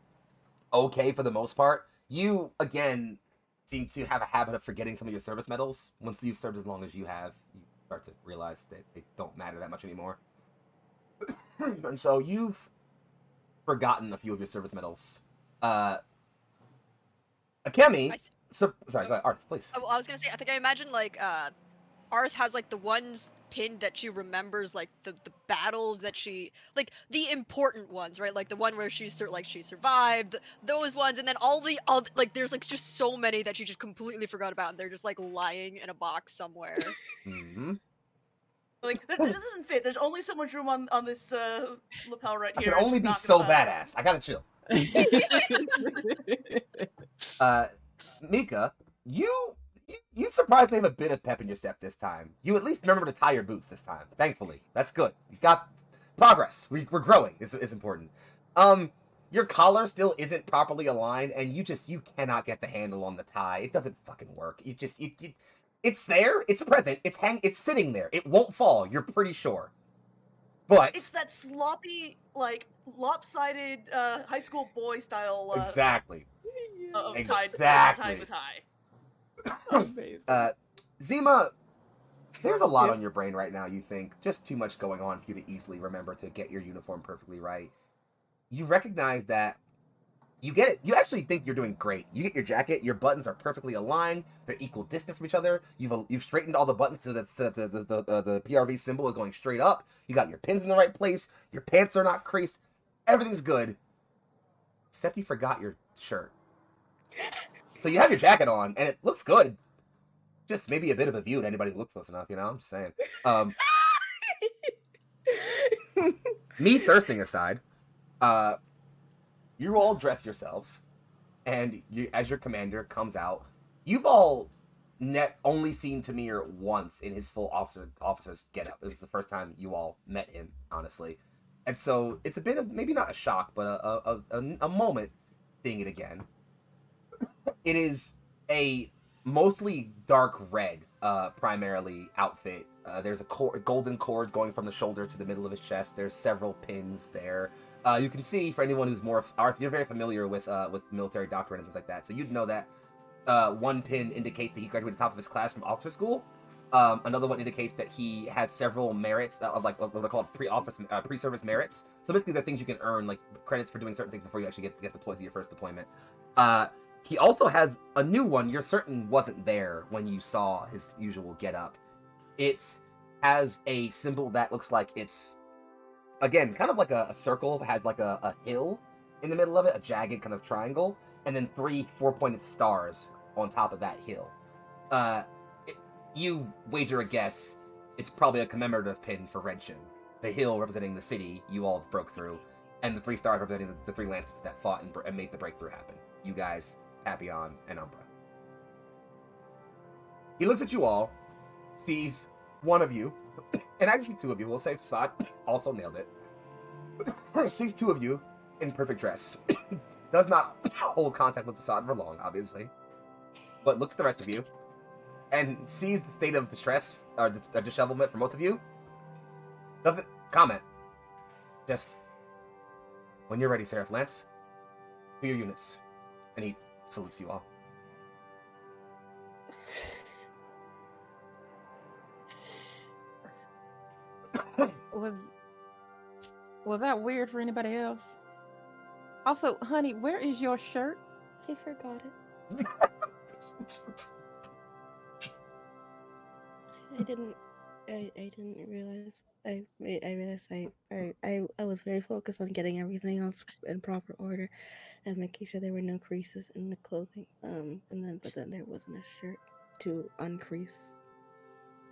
okay for the most part. You, again, seem to have a habit of forgetting some of your service medals. Once you've served as long as you have, you start to realize that they don't matter that much anymore. And so you've forgotten a few of your service medals. Akemi... sorry, go ahead, Arth, please. I was gonna say, I think I imagine, like, Arth has, like, the ones pinned that she remembers, like, the battles that she... Like, the important ones, right? Like, the one where she survived, those ones, and then all the other... Like, there's, like, just so many that she just completely forgot about, and they're just, like, lying in a box somewhere. Like, this doesn't fit. There's only so much room on this lapel right I here. can only be so badass. I gotta chill. Mika, you surprisingly have a bit of pep in your step this time. You at least remember to tie your boots this time. Thankfully, that's good. You got progress. We're growing. Is important. Your collar still isn't properly aligned, and you cannot get the handle on the tie. It doesn't fucking work. It's there. It's present. It's sitting there. It won't fall. You're pretty sure. But it's that sloppy, like lopsided high school boy style. Exactly. Tying the tie. Amazing. Zima, there's a lot on your brain right now, you think. Just too much going on for you to easily remember to get your uniform perfectly right. You recognize that you get it. You actually think you're doing great. You get your jacket, your buttons are perfectly aligned, they're equal distance from each other. You've straightened all the buttons so that the PRV symbol is going straight up. You got your pins in the right place, your pants are not creased, everything's good. Except you forgot your shirt. So you have your jacket on, and it looks good. Just maybe a bit of a view to anybody who looks close enough, you know? I'm just saying. Me thirsting aside, you all dress yourselves, and you, as your commander comes out, you've all only seen Tamir once in his full officer's getup. It was the first time you all met him, honestly. And so it's a bit of, maybe not a shock, but a moment seeing it again. It is a mostly dark red, primarily outfit. There's a golden cord going from the shoulder to the middle of his chest. There's several pins there. You can see, for anyone who's more, you're very familiar with military doctrine and things like that, so you'd know that one pin indicates that he graduated top of his class from officer school. Another one indicates that he has several merits of like what they call pre-service merits. So basically, they're things you can earn, like credits for doing certain things before you actually get deployed to your first deployment. He also has a new one you're certain wasn't there when you saw his usual getup. It has a symbol that looks like it's, again, kind of like a circle, has like a hill in the middle of it, a jagged kind of triangle, and then 3 4-pointed stars on top of that hill. You wager a guess, it's probably a commemorative pin for Redshin. The hill representing the city you all broke through, and the 3 stars representing the 3 lances that fought and made the breakthrough happen. You guys, Papillon, and Umbra. He looks at you all, sees one of you, and actually 2 of you, we'll say Facade also nailed it. Sees 2 of you in perfect dress. Does not hold contact with Facade for long, obviously. But looks at the rest of you, and sees the state of distress, or dishevelment for both of you. Doesn't comment. Just, when you're ready, Seraph Lance, to your units. And he salutes you all. Was that weird for anybody else? Also, honey, where is your shirt? I forgot it. I didn't realize. I realized I was very focused on getting everything else in proper order and making sure there were no creases in the clothing. But then there wasn't a shirt to uncrease.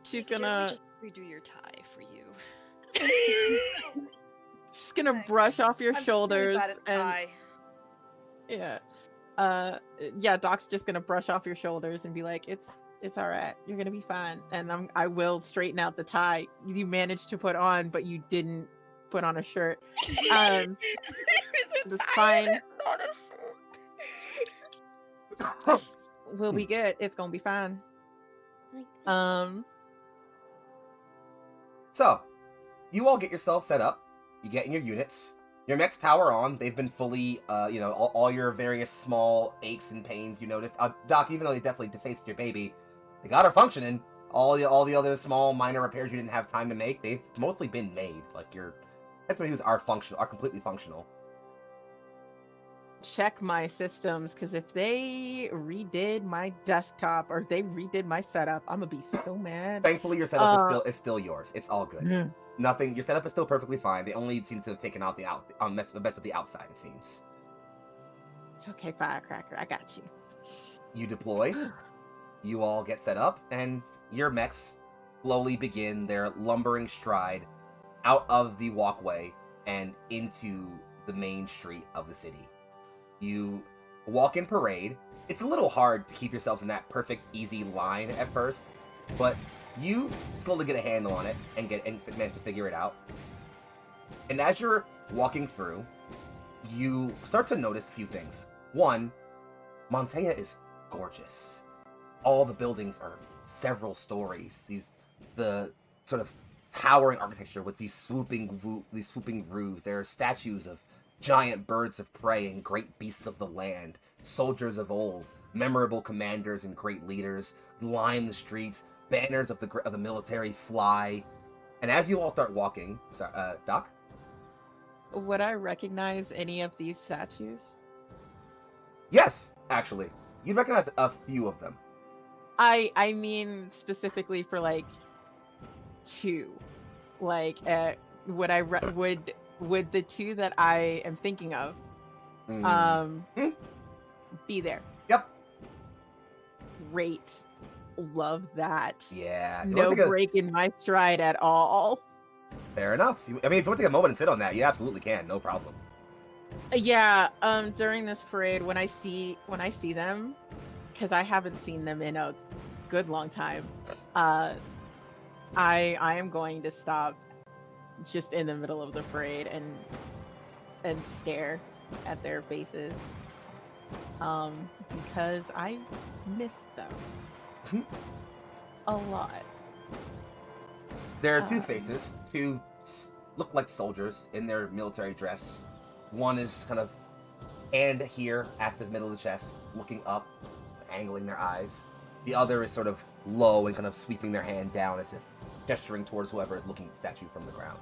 She's Didn't gonna we just redo your tie for you. she's gonna Thanks. brush off your I'm shoulders really bad at and tie. yeah, Doc's just gonna brush off your shoulders and be like, it's all right. You're gonna be fine, and I will straighten out the tie you managed to put on, but you didn't put on a shirt. It's fine. We'll be good. It's gonna be fine. So, you all get yourself set up. You get in your units. Your mechs power on. They've been fully, all your various small aches and pains you noticed. Doc, even though they definitely defaced your baby, they got her functioning. All the other small minor repairs you didn't have time to make, they've mostly been made. Like your SWs are completely functional. Check my systems, because if they redid my desktop or if they redid my setup, I'm gonna be so mad. Thankfully, your setup is still yours. It's all good. Yeah. Nothing. Your setup is still perfectly fine. They only seem to have taken out the mess with the outside. It seems. It's okay, Firecracker. I got you. You deploy. You all get set up, and your mechs slowly begin their lumbering stride out of the walkway and into the main street of the city. You walk in parade. It's a little hard to keep yourselves in that perfect, easy line at first, but you slowly get a handle on it and manage to figure it out. And as you're walking through, you start to notice a few things. One, Montella is gorgeous. All the buildings are several stories. The sort of towering architecture with these swooping roofs. There are statues of giant birds of prey and great beasts of the land, soldiers of old, memorable commanders and great leaders line the streets. Banners of the military fly. And as you all start walking, Doc? Would I recognize any of these statues? Yes, actually. You'd recognize a few of them. I mean specifically for like two. Like would the two that I am thinking of be there? Yep. Great. Love that. Yeah. No break in my stride at all. Fair enough. If you want to take a moment and sit on that, you absolutely can. No problem. Yeah. During this parade, when I see them, because I haven't seen them in a good long time, I am going to stop just in the middle of the parade and stare at their faces, because I miss them a lot. There are two faces. Two look like soldiers in their military dress. One is kind of hand here at the middle of the chest, looking up, angling their eyes. The other is sort of low and kind of sweeping their hand down as if gesturing towards whoever is looking at the statue from the ground.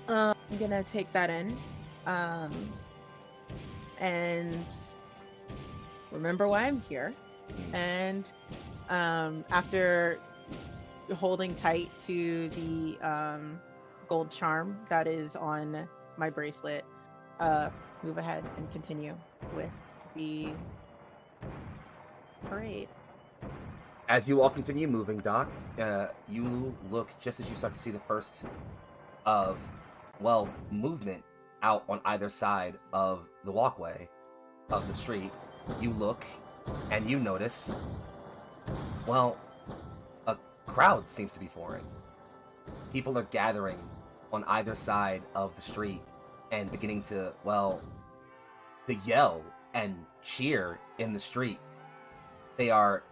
I'm gonna take that in, and remember why I'm here. And after holding tight to the gold charm that is on my bracelet, move ahead and continue with the parade. As you all continue moving, Doc, you look just as you start to see the first of, movement out on either side of the walkway of the street. You look and you notice, a crowd seems to be forming. People are gathering on either side of the street and beginning to, to yell and cheer in the street. They are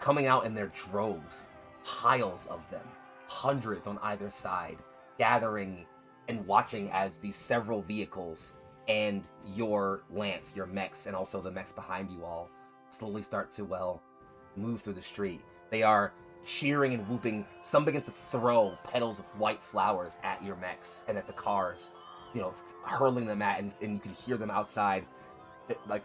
coming out in their droves, piles of them, hundreds on either side, gathering and watching as these several vehicles and your lance, your mechs, and also the mechs behind you all slowly start to, move through the street. They are cheering and whooping. Some begin to throw petals of white flowers at your mechs and at the cars, hurling them at, and you can hear them outside, like,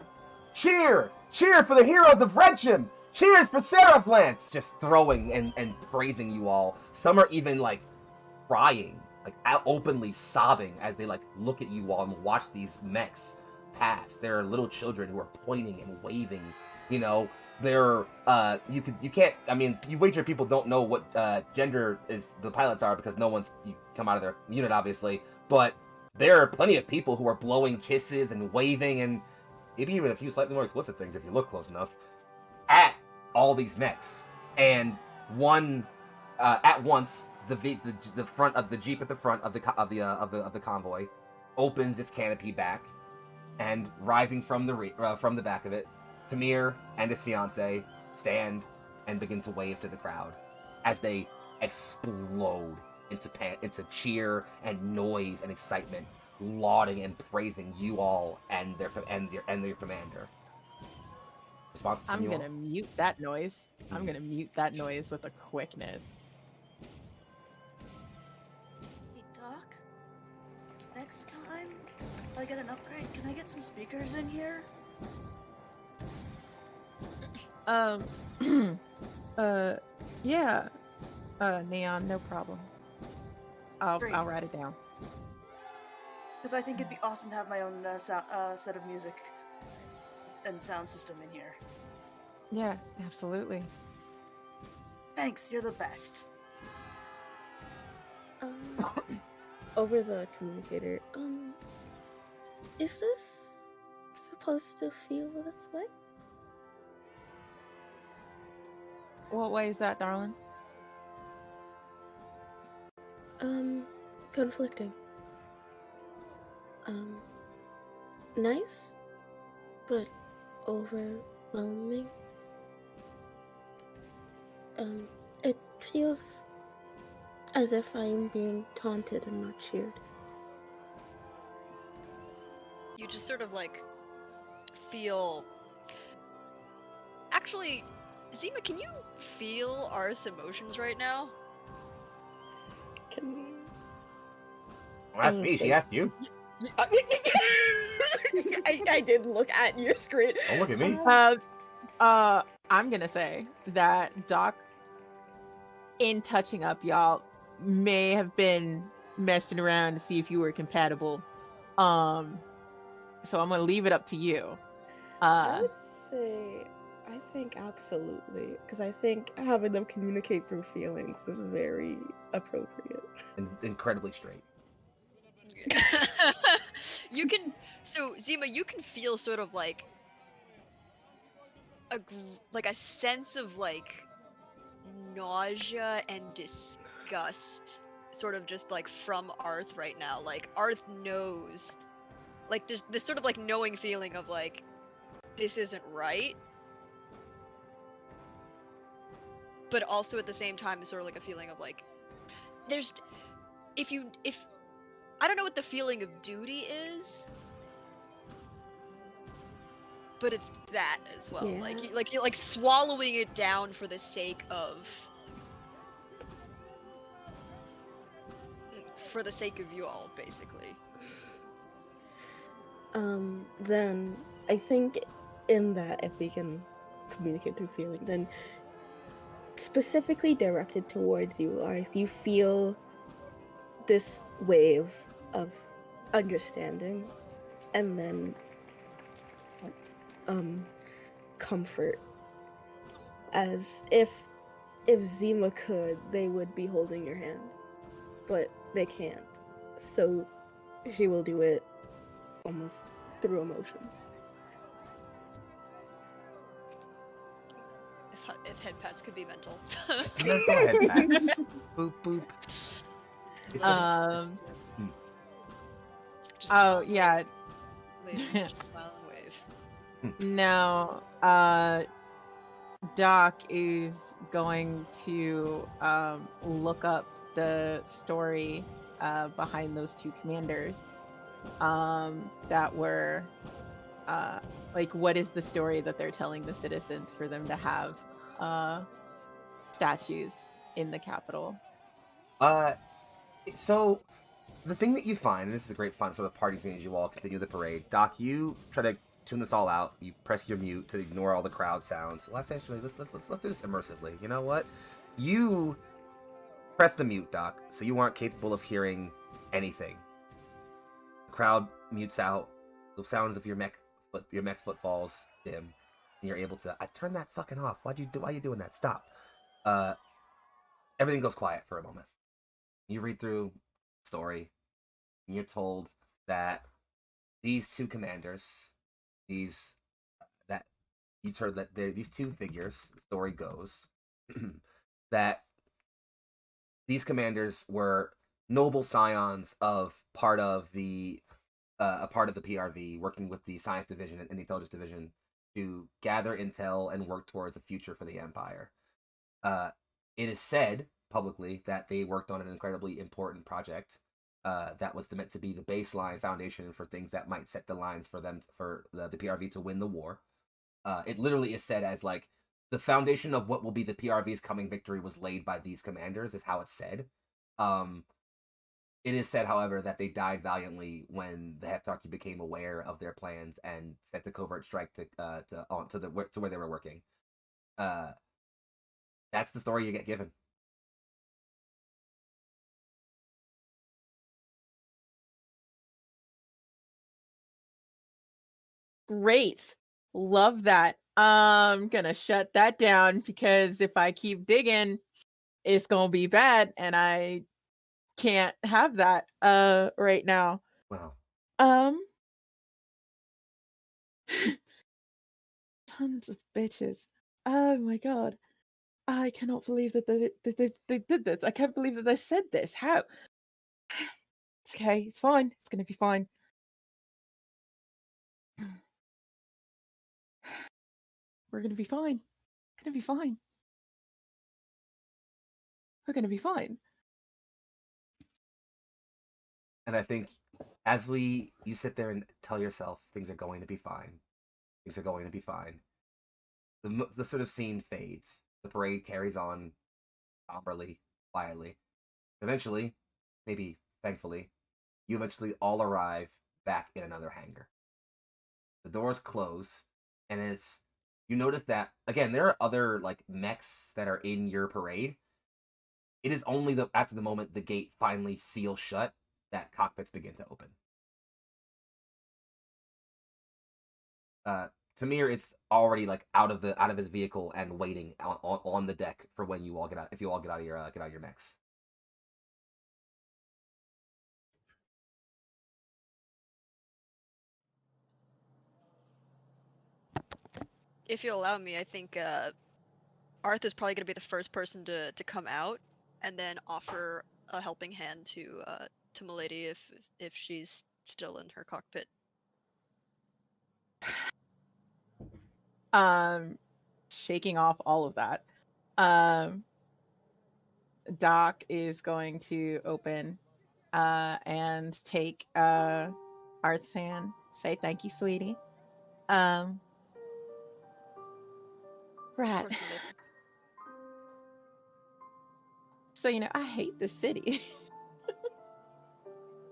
cheer! Cheer for the heroes of Wrencham! Cheers for Seraph Lance! Just throwing and praising you all. Some are even, crying, openly sobbing as they, look at you all and watch these mechs pass. There are little children who are pointing and waving, they're, you wager people don't know what, gender is the pilots are because no one's come out of their unit, obviously, but there are plenty of people who are blowing kisses and waving and maybe even a few slightly more explicit things if you look close enough at all these mechs. And at once, the front of the jeep at the front of the convoy opens its canopy back, and rising from the back of it, Tamir and his fiancée stand and begin to wave to the crowd as they explode into cheer and noise and excitement, lauding and praising you all and their commander. Response from you all? Gonna mute that noise. I'm gonna mute that noise with a quickness. Hey, Doc. Next time I get an upgrade, can I get some speakers in here? Yeah. Neon, no problem. I'll write it down. Because I think it'd be awesome to have my own set of music and sound system in here. Yeah, absolutely. Thanks, you're the best. Over the communicator, is this supposed to feel this way? What way is that, darling? Conflicting. Nice, but overwhelming. It feels as if I'm being taunted and not cheered. You just sort of like feel. Actually, Zima, can you feel Arth's emotions right now? Can we? Well, that's me. She asked you. I did look at your screen. Don't look at me. I'm gonna say that Doc, in touching up y'all, may have been messing around to see if you were compatible. So I'm gonna leave it up to you. I would say, I think absolutely, because I think having them communicate through feelings is very appropriate. And incredibly straight. You can. So Zima, you can feel sort of like a sense of like nausea and disgust, sort of just like from Arth right now. Like Arth knows, like there's this sort of like knowing feeling of like this isn't right, but also at the same time it's sort of like a feeling of like there's if I don't know what the feeling of duty is, but it's that as well. Yeah. Like you're like swallowing it down for the sake of you all, basically. Then I think in that, if we can communicate through feeling, then specifically directed towards you, or if you feel this wave of understanding and then comfort, as if Zima could, they would be holding your hand, but they can't, so she will do it almost through emotions. If head pats could be mental. Mental head pats. Boop boop. It's Just Oh yeah. ladies, just smile and wave. No, Doc is going to look up the story behind those two commanders that were like, what is the story that they're telling the citizens for them to have statues in the capital? So the thing that you find, and this is a great fun for the party thing as you all continue the parade, Doc, you try to tune this all out. You press your mute to ignore all the crowd sounds. Let's do this immersively. You know what? You press the mute, Doc, so you aren't capable of hearing anything. The crowd mutes out. The sounds of your mech footfalls dim, and you're able to. I turned that fucking off. Why are you doing that? Stop. Everything goes quiet for a moment. You read through the story, and you're told that these two commanders, these two figures, the story goes, that these commanders were noble scions of a part of the PRV, working with the science division and the intelligence division to gather intel and work towards a future for the Empire. It is said publicly that they worked on an incredibly important project that was meant to be the baseline foundation for things that might set the lines for them for the PRV to win the war. It literally is said as like the foundation of what will be the PRV's coming victory was laid by these commanders, is how it's said. It is said, however, that they died valiantly when the Heptarchy became aware of their plans and set the covert strike to where they were working. That's the story you get given. Great. Love that. I'm gonna shut that down because if I keep digging, it's gonna be bad, and I can't have that right now. Wow. Um Tons of bitches. Oh my god. I cannot believe that they did this. I can't believe that they said this. How? It's okay. It's fine. It's gonna be fine. We're gonna be fine. It's gonna be fine. We're gonna be fine. And I think as you sit there and tell yourself things are going to be fine, things are going to be fine, the sort of scene fades. The parade carries on somberly, quietly. Eventually, maybe thankfully, you eventually all arrive back in another hangar. The doors close, and you notice that again there are other like mechs that are in your parade. It is only after the moment the gate finally seals shut that cockpits begin to open. Tamir is already like out of his vehicle and waiting on the deck for when you all get out. If you all get out of your mechs. If you allow me, I think Arthur's probably gonna be the first person to come out, and then offer a helping hand to Milady if she's still in her cockpit. Shaking off all of that. Doc is going to open and take Art's hand. Say thank you, sweetie. Right. Of course, Milady. So I hate this city.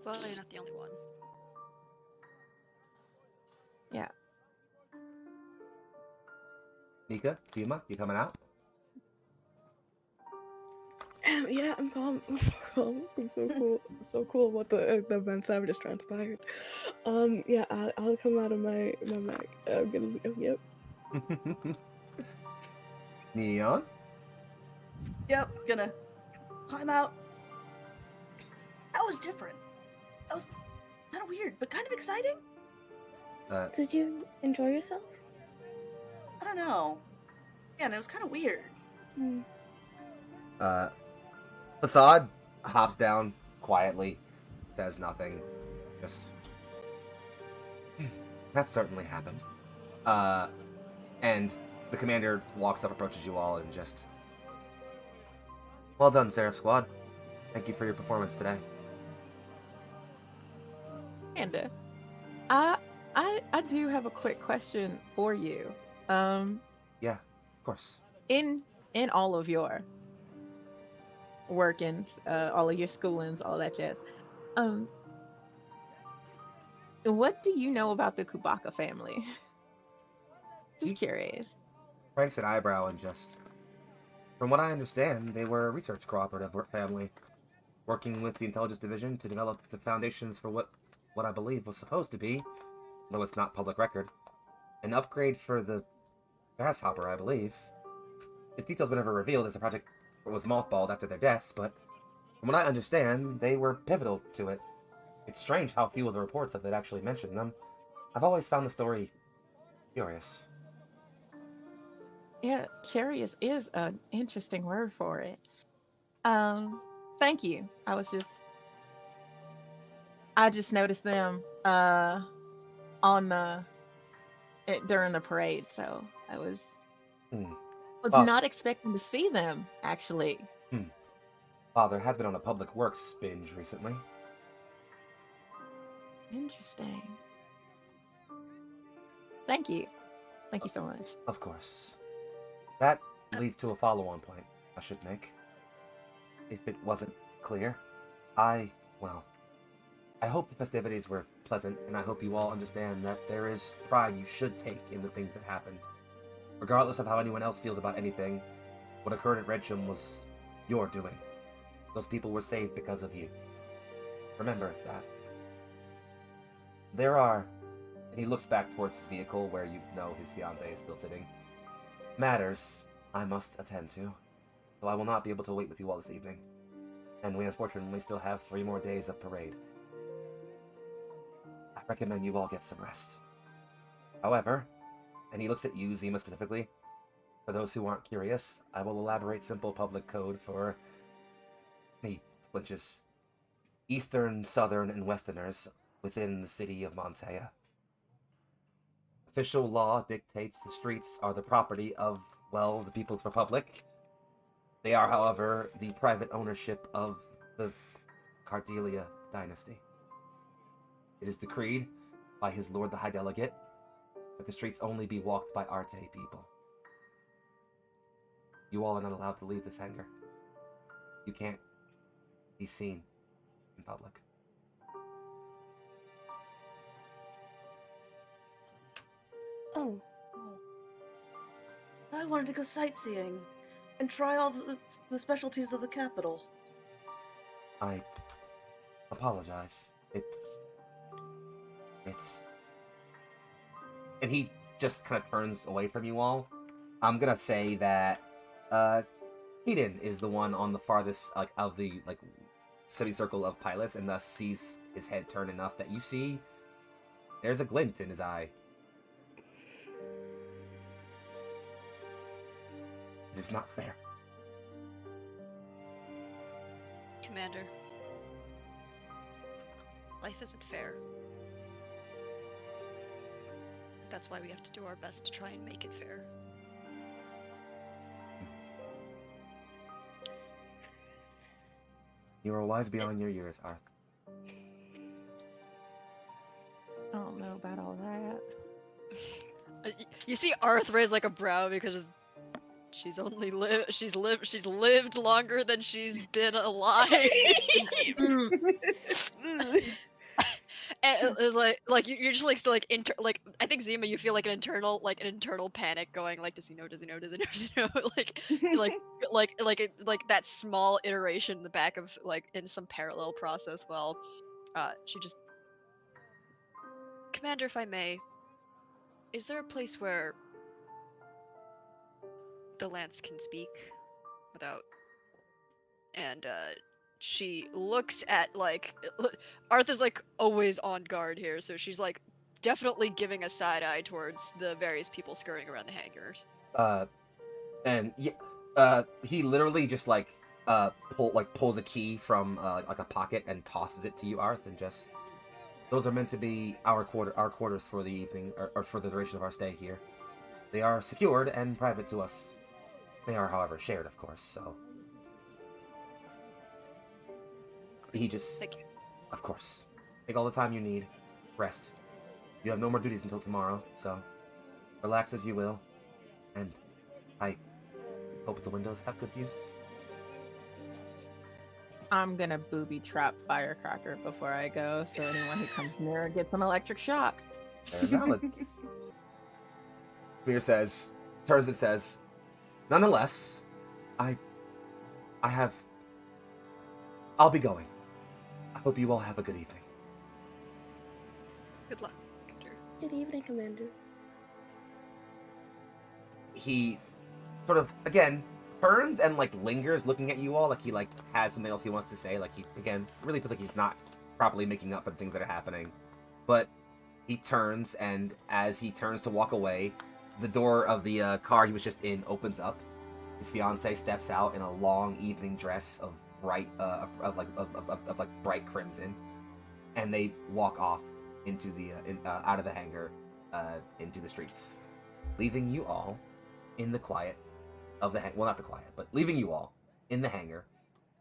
Well, you're not the only one. Yeah. Mika, Sima, you coming out? Yeah, I'm calm. I'm so calm. I'm so cool. So cool what the events that have just transpired. Yeah, I'll come out of my Mac. I'm gonna. Yep. Neon? Yep, gonna climb out. That was different. That was kind of weird, but kind of exciting. Did you enjoy yourself? I don't know. Yeah, and it was kind of weird. Facade hops down quietly, says nothing. Just that certainly happened. And the commander walks up, approaches you all, and just well done, Seraph Squad. Thank you for your performance today. And I do have a quick question for you. Yeah, of course. In all of your workings, all of your schoolings, all that jazz. What do you know about the Kubaka family? Just curious. Frank's an eyebrow and just, from what I understand, they were a research cooperative family, working with the intelligence division to develop the foundations for what I believe was supposed to be, though it's not public record, an upgrade for the Grasshopper, I believe. Its details were never revealed as the project was mothballed after their deaths, but from what I understand, they were pivotal to it. It's strange how few of the reports have actually mentioned them. I've always found the story curious. Yeah, curious is an interesting word for it. Thank you. I just noticed them during the parade, so I was not expecting to see them actually. Father has been on a public works binge recently. Interesting. Thank you so much. Of course. That leads to a follow-on point I should make. If it wasn't clear, I hope the festivities were pleasant, and I hope you all understand that there is pride you should take in the things that happened. Regardless of how anyone else feels about anything, what occurred at Redsham was your doing. Those people were saved because of you. Remember that. There are And he looks back towards his vehicle where you know his fiancée is still sitting. Matters I must attend to, so I will not be able to wait with you all this evening. And we unfortunately still have 3 more days of parade. I recommend you all get some rest. However, and he looks at you, Zima, specifically, for those who aren't curious, I will elaborate simple public code for... He flinches. Eastern, Southern, and Westerners within the city of Montella. Official law dictates the streets are the property of, well, the People's Republic. They are, however, the private ownership of the Cardelia dynasty. It is decreed by his Lord the High Delegate that the streets only be walked by Arte people. You all are not allowed to leave this hangar. You can't be seen in public. Oh, I wanted to go sightseeing and try all the specialties of the capital. I apologize. It's... And he just kind of turns away from you all. I'm gonna say that, Keaton is the one on the farthest, of the, semicircle of pilots, and thus sees his head turn enough that you see there's a glint in his eye. It is not fair. Commander, life isn't fair. That's why we have to do our best to try and make it fair. You are wise beyond your years, Arth. I don't know about all that. You see Arth raise like a brow because she's lived longer than she's been alive. And you're just I think Zima, you feel like an internal panic going, like, does he know, does he know, does he know, does he know? like that small iteration in the back of, in some parallel process. Well, she just, Commander, if I may, is there a place where the Lance can speak without? And she looks at, Arthur's always on guard here, so she's definitely giving a side eye towards the various people scurrying around the hangars. And he literally just pulls a key from a pocket and tosses it to you, Arth, and just, those are meant to be our quarters for the evening, or for the duration of our stay here. They are secured and private to us. They are, however, shared, of course, so... He just... Thank you. Of course. Take all the time you need. Rest. You have no more duties until tomorrow, so... Relax as you will. And... I... hope the windows have good views. I'm gonna booby trap Firecracker before I go, so anyone who comes near gets an electric shock. Very valid. Mir says... Turns and says... Nonetheless... I have... I'll be going. I hope you all have a good evening. Good luck, Commander. good evening, Commander. He sort of, again, turns and, lingers looking at you all, he, has something else he wants to say. He, again, really feels like he's not properly making up for the things that are happening. But he turns, and as he turns to walk away, the door of the car he was just in opens up. His fiancée steps out in a long evening dress of bright, bright crimson, and they walk off into the out of the hangar, into the streets, leaving you all in the quiet of the well, not the quiet, but leaving you all in the hangar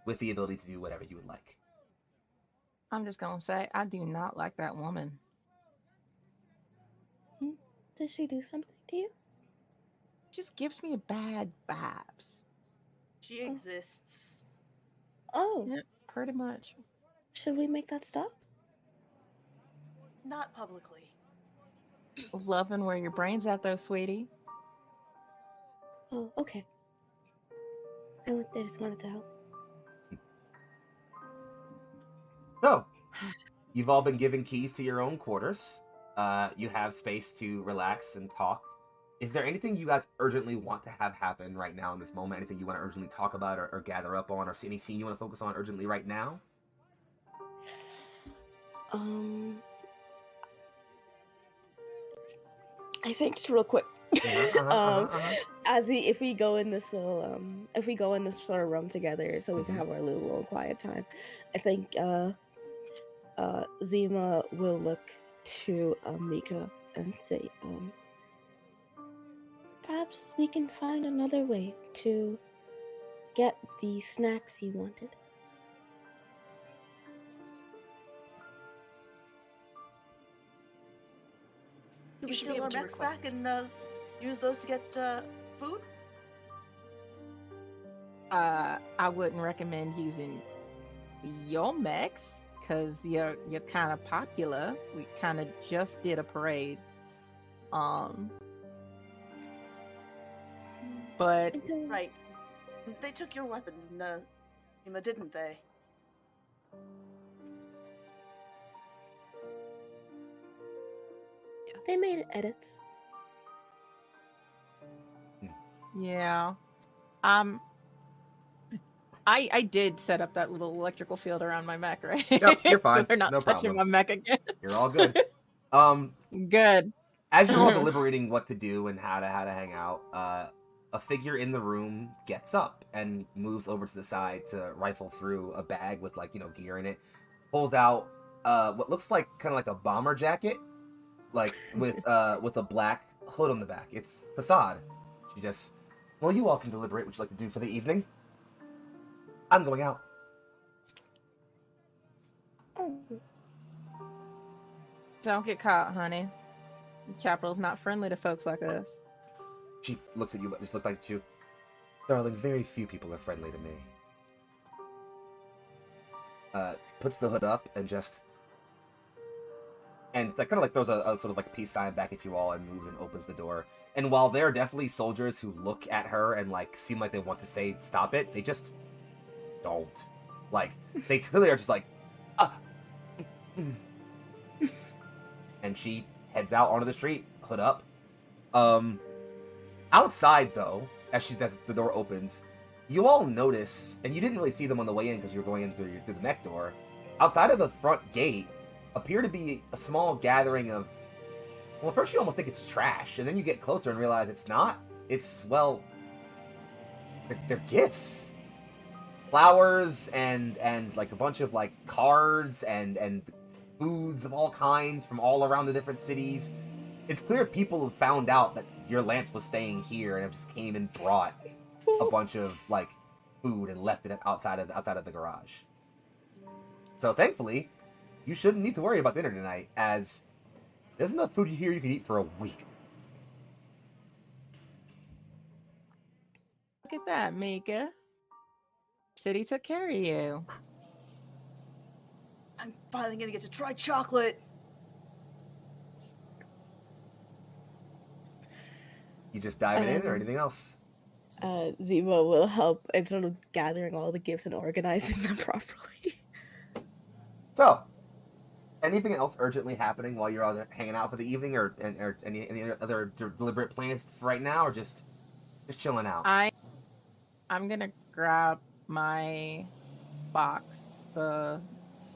with the ability to do whatever you would like. I'm just gonna say, I do not like that woman. Did she do something to you? Just gives me bad vibes. She exists. Oh, Yeah, pretty much. should we make that stop? Not publicly. Loving where your brain's at, though, sweetie. Oh, okay. I just wanted to help. So, you've all been given keys to your own quarters. You have space to relax and talk. Is there anything you guys urgently want to have happen right now in this moment? Anything you want to urgently talk about or gather up on, or any scene you want to focus on urgently right now? I think just real quick. If we go in this little sort of room together, so we can have our little quiet time. I think Zima will look to Mika and say, perhaps we can find another way to get the snacks you wanted. Do we steal our mechs back and use those to get food? I wouldn't recommend using your mechs because you're kind of popular. We kind of just did a parade. But right, they took your weapon, Ima, didn't they? They made edits. Yeah. I did set up that little electrical field around my mech, right? Yep, you're fine. So they're not No touching problem. my mech again. You're all good. Good. As you're all deliberating what to do and how to hang out, a figure in the room gets up and moves over to the side to rifle through a bag with gear in it. Pulls out what looks like kind of like a bomber jacket, with a black hood on the back. It's facade. She just, well, you all can deliberate what you'd like to do for the evening. I'm going out. Don't get caught, honey. Capital's not friendly to folks like us. She looks at you, but just looked back at you. Darling, very few people are friendly to me. Puts the hood up and just... And that kind of throws a sort of a peace sign back at you all and moves and opens the door. And while there are definitely soldiers who look at her and seem like they want to say stop it, they just don't. They clearly are just and she heads out onto the street, hood up. Outside though, as the door opens, you all notice, and you didn't really see them on the way in because you were going in through the mech door. Outside of the front gate appear to be a small gathering of, well, first you almost think it's trash, and then you get closer and realize it's not. It's, well, they're gifts. Flowers and a bunch of cards and foods of all kinds from all around the different cities. It's clear people have found out that your Lance was staying here and have just came and brought a bunch of food and left it outside of the garage. So thankfully, you shouldn't need to worry about dinner tonight, as there's enough food here you can eat for a week. Look at that, Mika. City took care of you. I'm finally gonna get to try chocolate. You just diving in or anything else? Zima will help in sort of gathering all the gifts and organizing them properly. So, anything else urgently happening while you're all hanging out for the evening, or any other deliberate plans right now, or just chilling out? I'm gonna grab my box, the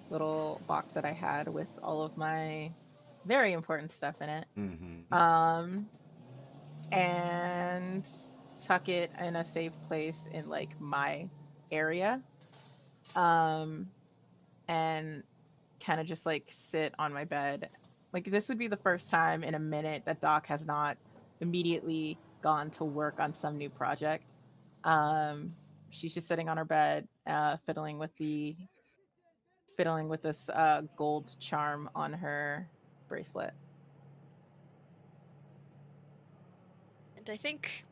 little box that I had with all of my very important stuff in it, and tuck it in a safe place in my area, and kind of just sit on my bed. This would be the first time in a minute that Doc has not immediately gone to work on some new project. She's just sitting on her bed, fiddling with this gold charm on her bracelet. And I think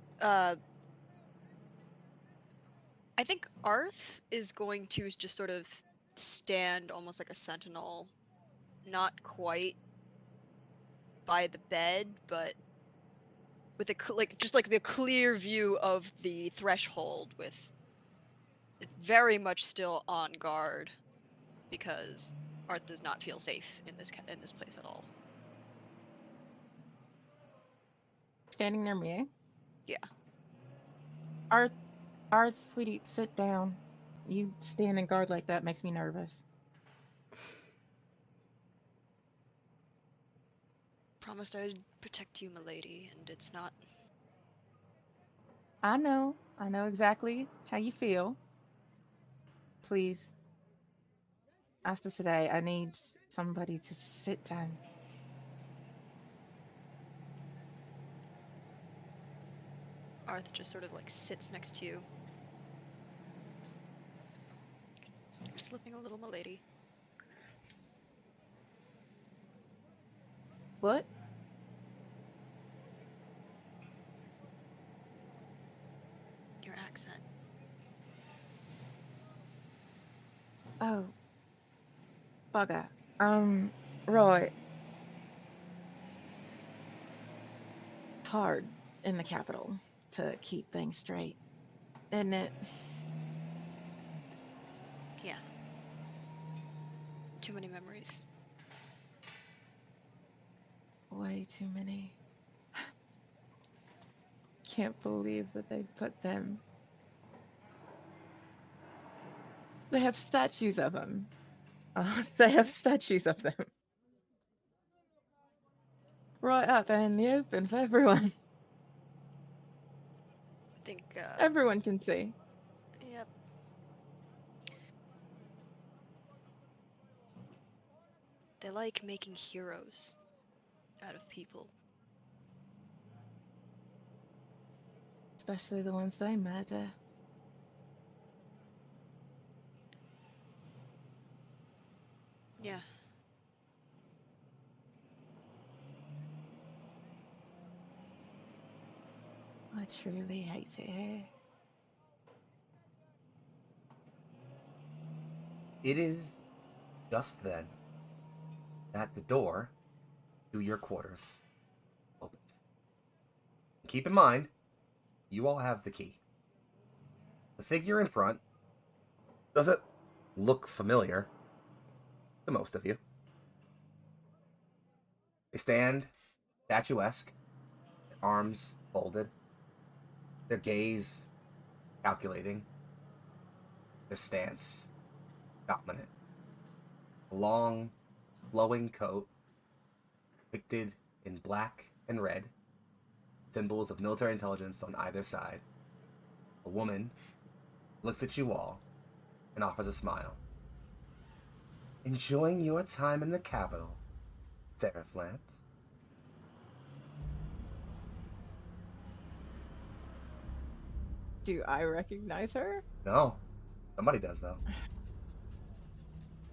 Arth is going to just sort of stand almost like a sentinel, not quite by the bed, but with the clear view of the threshold, with it very much still on guard, because Arth does not feel safe in this place at all. standing near me? Yeah. Arth, sweetie, sit down. You stand in guard like that makes me nervous. Promised I'd protect you, milady, and it's not. I know exactly how you feel. Please, after today, I need somebody to sit down. Arth just sort of like sits next to you. You're slipping a little, milady. What? Your accent. Oh. Bugger. Right. Hard in the capital to keep things straight, isn't it? Yeah. Too many memories. Way too many. Can't believe that they put them. They have statues of them. They have statues of them. Right out there in the open for everyone. I think, Everyone can see. Yep. They like making heroes out of people. Especially the ones they murder. Yeah. I truly hate it here. It is just then that the door to your quarters opens. Keep in mind, you all have the key. The figure in front doesn't look familiar to most of you. They stand statuesque, their arms folded, their gaze calculating, their stance dominant. A long, flowing coat, depicted in black and red, symbols of military intelligence on either side. A woman looks at you all and offers a smile. Enjoying your time in the capital, Seraph Lance? Do I recognize her? No. Somebody does, though.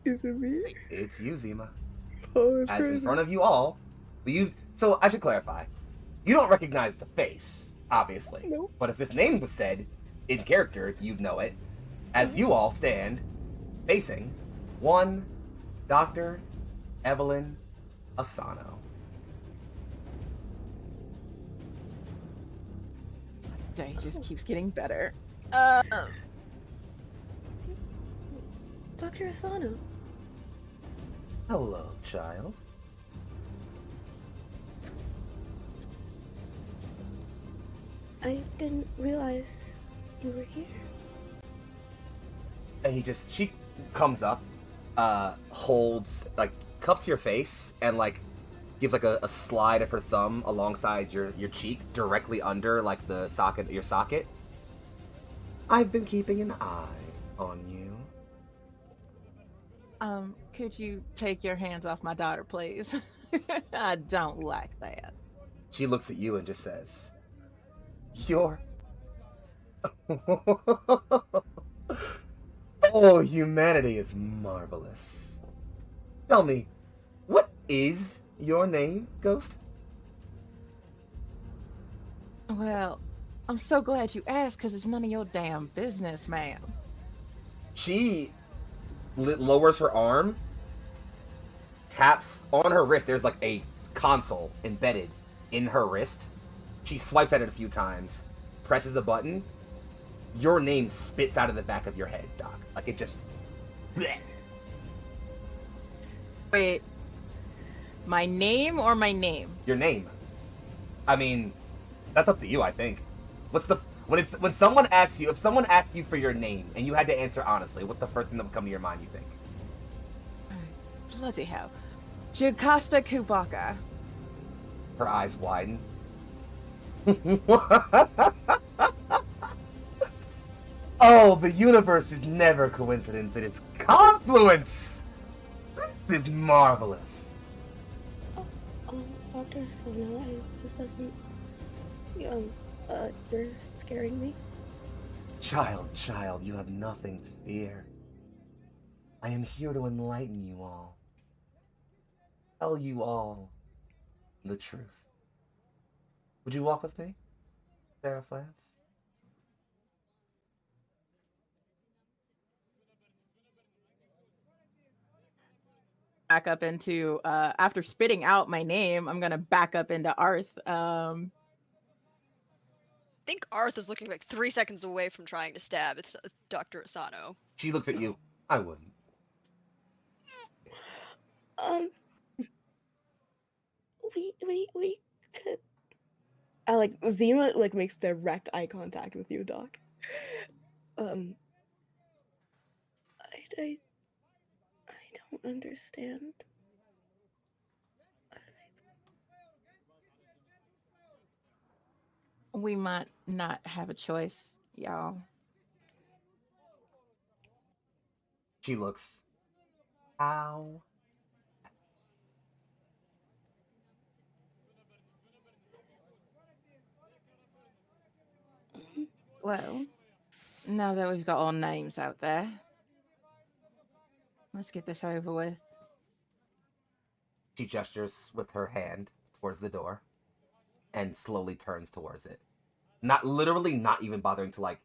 Is it me? It's you, Zima. Oh, it's As crazy. in front of you all, so I should clarify. You don't recognize the face, obviously. Nope. But if this name was said in character, you'd know it. As you all stand facing one Dr. Evelyn Asano. Day just keeps getting better. Dr. Asano. Hello, child. I didn't realize you were here. And she comes up, holds, cups your face, and, gives, a slide of her thumb alongside your cheek, directly under, the socket, your socket. I've been keeping an eye on you. Could you take your hands off my daughter, please? I don't like that. She looks at you and just says, You're... Oh, humanity is marvelous. Tell me, what is your name, Ghost? Well, I'm so glad you asked, because it's none of your damn business, ma'am. She lowers her arm, taps on her wrist. There's a console embedded in her wrist. She swipes at it a few times, presses a button. Your name spits out of the back of your head, Doc. It just... Bleh. Wait. My name or my name? Your name. I mean, That's up to you, I think. What's the when someone asks you, if someone asks you for your name and you had to answer honestly, what's the first thing that would come to your mind, you think? Bloody hell. Jocasta Kubaka. Her eyes widen. Oh, the universe is never coincidence, it is confluence! This is marvelous. Dr. Sono, this doesn't... you're scaring me. Child, you have nothing to fear. I am here to enlighten you all. Tell you all the truth. Would you walk with me, Seraph Lance? Back up into after spitting out my name, I'm gonna back up into Arth. I think Arth is looking like 3 seconds away from trying to stab Dr. Asano. She looks at you. I wouldn't. We could. Zima makes direct eye contact with you, Doc. I don't understand. We might not have a choice, y'all. She looks. How? Well, now that we've got all names out there, let's get this over with. She gestures with her hand towards the door and slowly turns towards it. Not literally, not even bothering to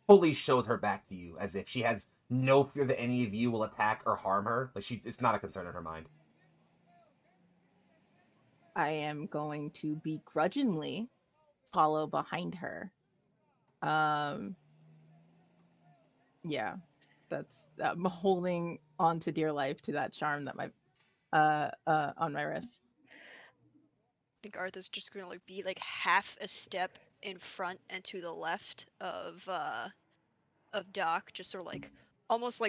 fully shows her back to you, as if she has no fear that any of you will attack or harm her. It's not a concern in her mind. I am going to begrudgingly follow behind her. Yeah, I'm holding on to dear life to that charm that my on my wrist. I think Arth is just gonna be half a step in front and to the left of Doc, just sort of almost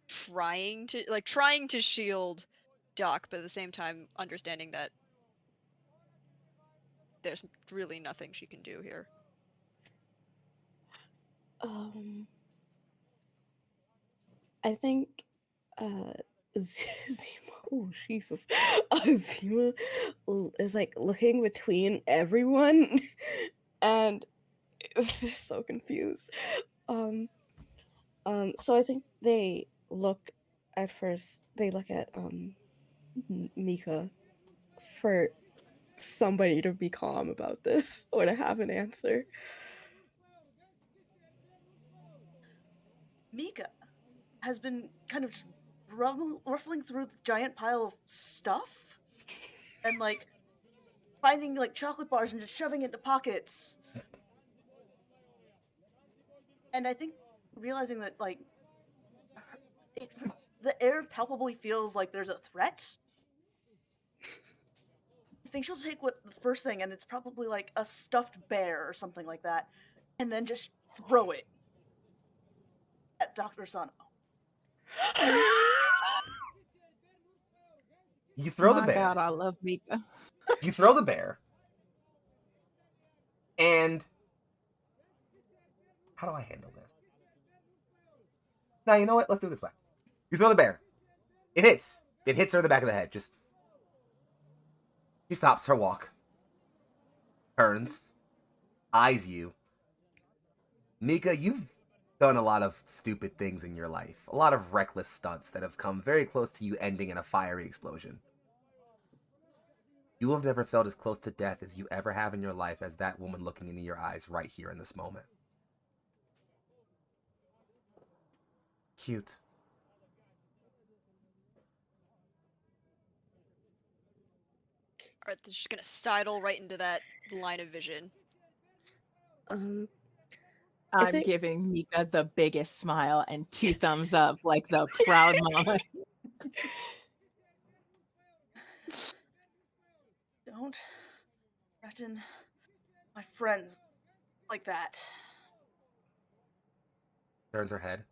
trying to shield Doc, but at the same time understanding that there's really nothing she can do here. I think Zima, oh Jesus, Zima is looking between everyone and is just so confused. So I think they look at Mika for somebody to be calm about this or to have an answer. Mika has been kind of ruffling through the giant pile of stuff and finding chocolate bars and just shoving it into pockets. And I think realizing that the air palpably feels like there's a threat. I think she'll take the first thing, and it's probably a stuffed bear or something like that, and then just throw it at Dr. Sano. You throw the bear. God, I love Mika. You throw the bear. And how do I handle this? Now, you know what? Let's do it this way. You throw the bear. It hits. It hits her in the back of the head. She stops her walk. Turns. Eyes you. Mika, you've done a lot of stupid things in your life. A lot of reckless stunts that have come very close to you ending in a fiery explosion. You have never felt as close to death as you ever have in your life as that woman looking into your eyes right here in this moment. Cute. Arth is just gonna sidle right into that line of vision. I'm giving Mika the biggest smile and 2 thumbs up, like the proud mama. Don't threaten my friends like that. Turns her head.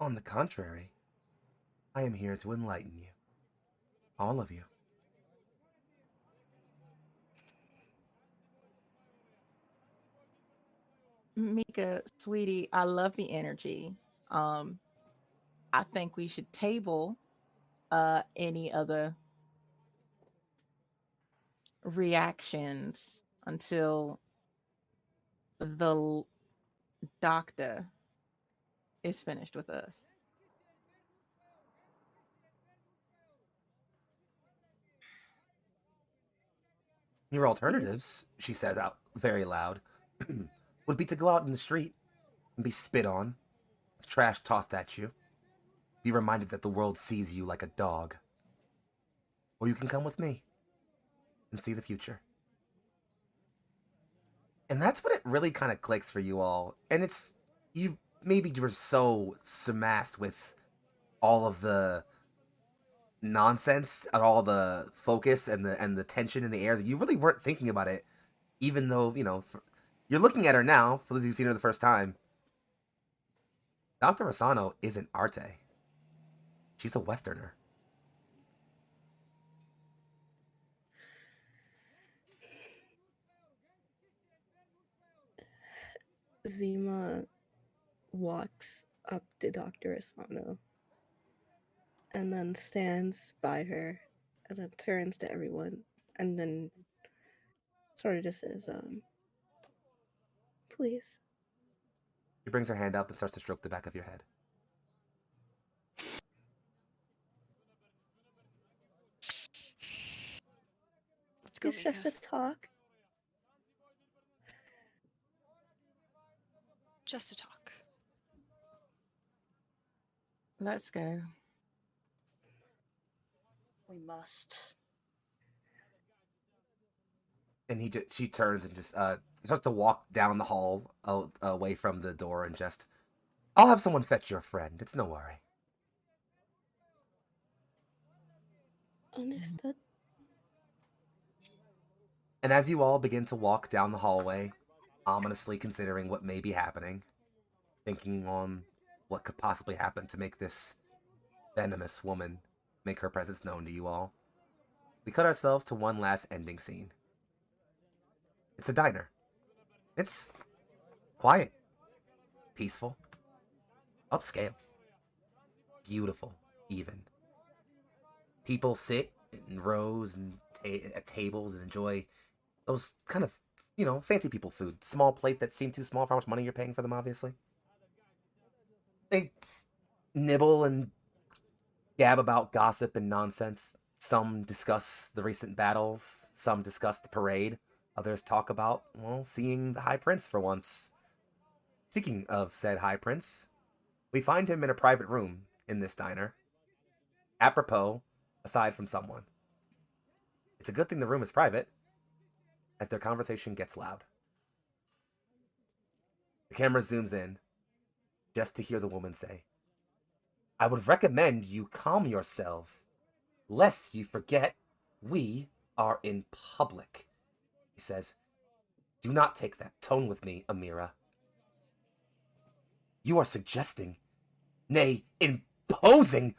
On the contrary, I am here to enlighten you. All of you. Mika, sweetie, I love the energy. I think we should table any other reactions until the doctor is finished with us. Your alternatives, she says out very loud, would be to go out in the street and be spit on, have trash tossed at you, be reminded that the world sees you like a dog. Or you can come with me and see the future. And that's when it really kind of clicks for you all. And it's, you were so surmassed with all of the nonsense and all the focus and the tension in the air that you really weren't thinking about it, even though, you're looking at her now, for those who've seen her the first time. Dr. Asano isn't Arte. She's a Westerner. Zima walks up to Dr. Asano and then stands by her and then turns to everyone and then sort of just says, please. She brings her hand up and starts to stroke the back of your head. Let's go, It's just a talk. Just to talk. Let's go. We must. And she turns and just starts to walk down the hall away from the door and just, I'll have someone fetch your friend. It's no worry. Understood. And as you all begin to walk down the hallway, ominously considering what may be happening, thinking on what could possibly happen to make this venomous woman make her presence known to you all, we cut ourselves to one last ending scene. It's a diner. It's quiet, peaceful, upscale, beautiful, even. People sit in rows and at tables and enjoy those kind of, fancy people food. Small plates that seem too small for how much money you're paying for them, obviously. They nibble and gab about gossip and nonsense. Some discuss the recent battles. Some discuss the parade. Others talk about, seeing the High Prince for once. Speaking of said High Prince, we find him in a private room in this diner. Apropos, aside from someone. It's a good thing the room is private, as their conversation gets loud. The camera zooms in, just to hear the woman say, I would recommend you calm yourself, lest you forget we are in public. He says, do not take that tone with me, Amira. You are suggesting, nay, imposing.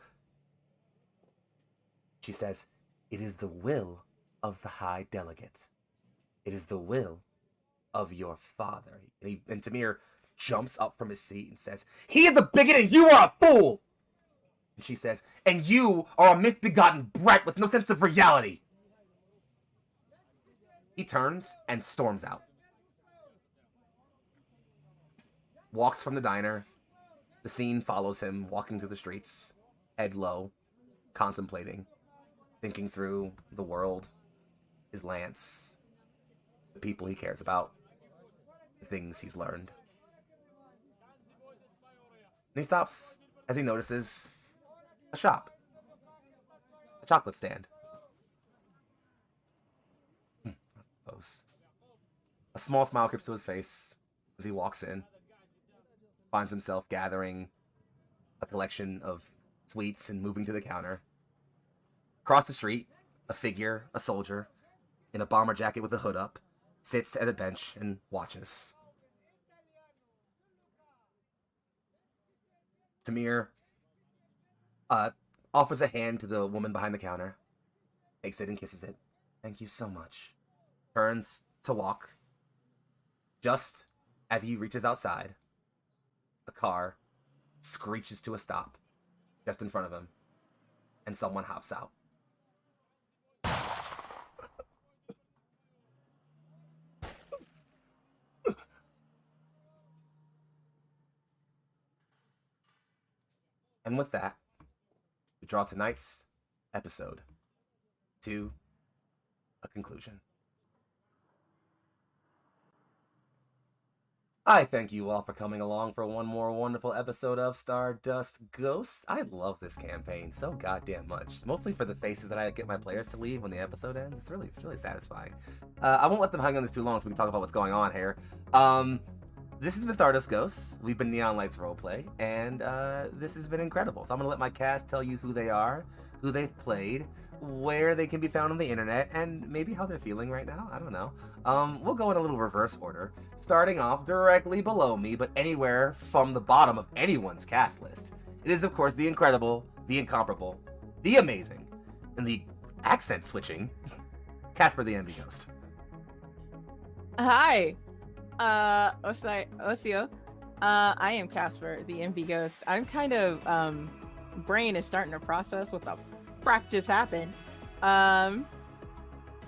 She says, it is the will of the High Delegate. It is the will of your father. And Tamir jumps up from his seat and says, he is the bigot and you are a fool! And she says, and you are a misbegotten brat with no sense of reality. He turns and storms out. Walks from the diner. The scene follows him, walking through the streets, head low, contemplating, thinking through the world, his lance, the people he cares about, the things he's learned. And he stops as he notices a shop, a chocolate stand. A small smile creeps to his face as he walks in, finds himself gathering a collection of sweets and moving to the counter. Across the street, a figure, a soldier, in a bomber jacket with a hood up, sits at a bench and watches. Tamir offers a hand to the woman behind the counter, takes it and kisses it. Thank you so much. Turns to walk. Just as he reaches outside, a car screeches to a stop just in front of him, and someone hops out. And with that, we draw tonight's episode to a conclusion. I thank you all for coming along for one more wonderful episode of Stardust Ghost. I love this campaign so goddamn much. Mostly for the faces that I get my players to leave when the episode ends. It's really satisfying. I won't let them hang on this too long so we can talk about what's going on here. This has been Stardust Ghosts. We've been Neon Lights Roleplay, and this has been incredible. So I'm going to let my cast tell you who they are, who they've played, where they can be found on the internet, and maybe how they're feeling right now. I don't know. We'll go in a little reverse order, starting off directly below me, but anywhere from the bottom of anyone's cast list. It is, of course, the incredible, the incomparable, the amazing, and the accent-switching Casper the Envy Ghost. Hi. Osio. I am Casper, the Envy Ghost. I'm kind of, brain is starting to process what the frack just happened.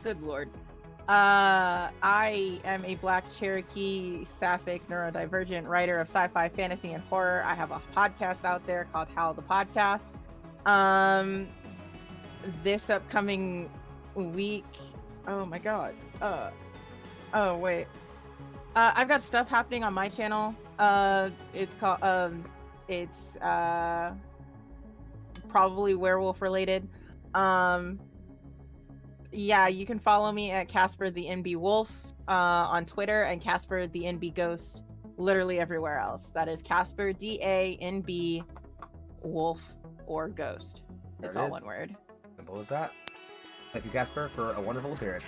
Good lord. I am a Black Cherokee, sapphic, neurodivergent writer of sci-fi, fantasy, and horror. I have a podcast out there called How the Podcast. This upcoming week, oh my god. Oh wait. I've got stuff happening on my channel. It's called, it's probably werewolf related. Yeah, you can follow me at Casper the NB Wolf on Twitter, and Casper the NB Ghost literally everywhere else. That is Casper DANB Wolf or Ghost. It's all one word. Simple as that. Thank you, Casper, for a wonderful appearance.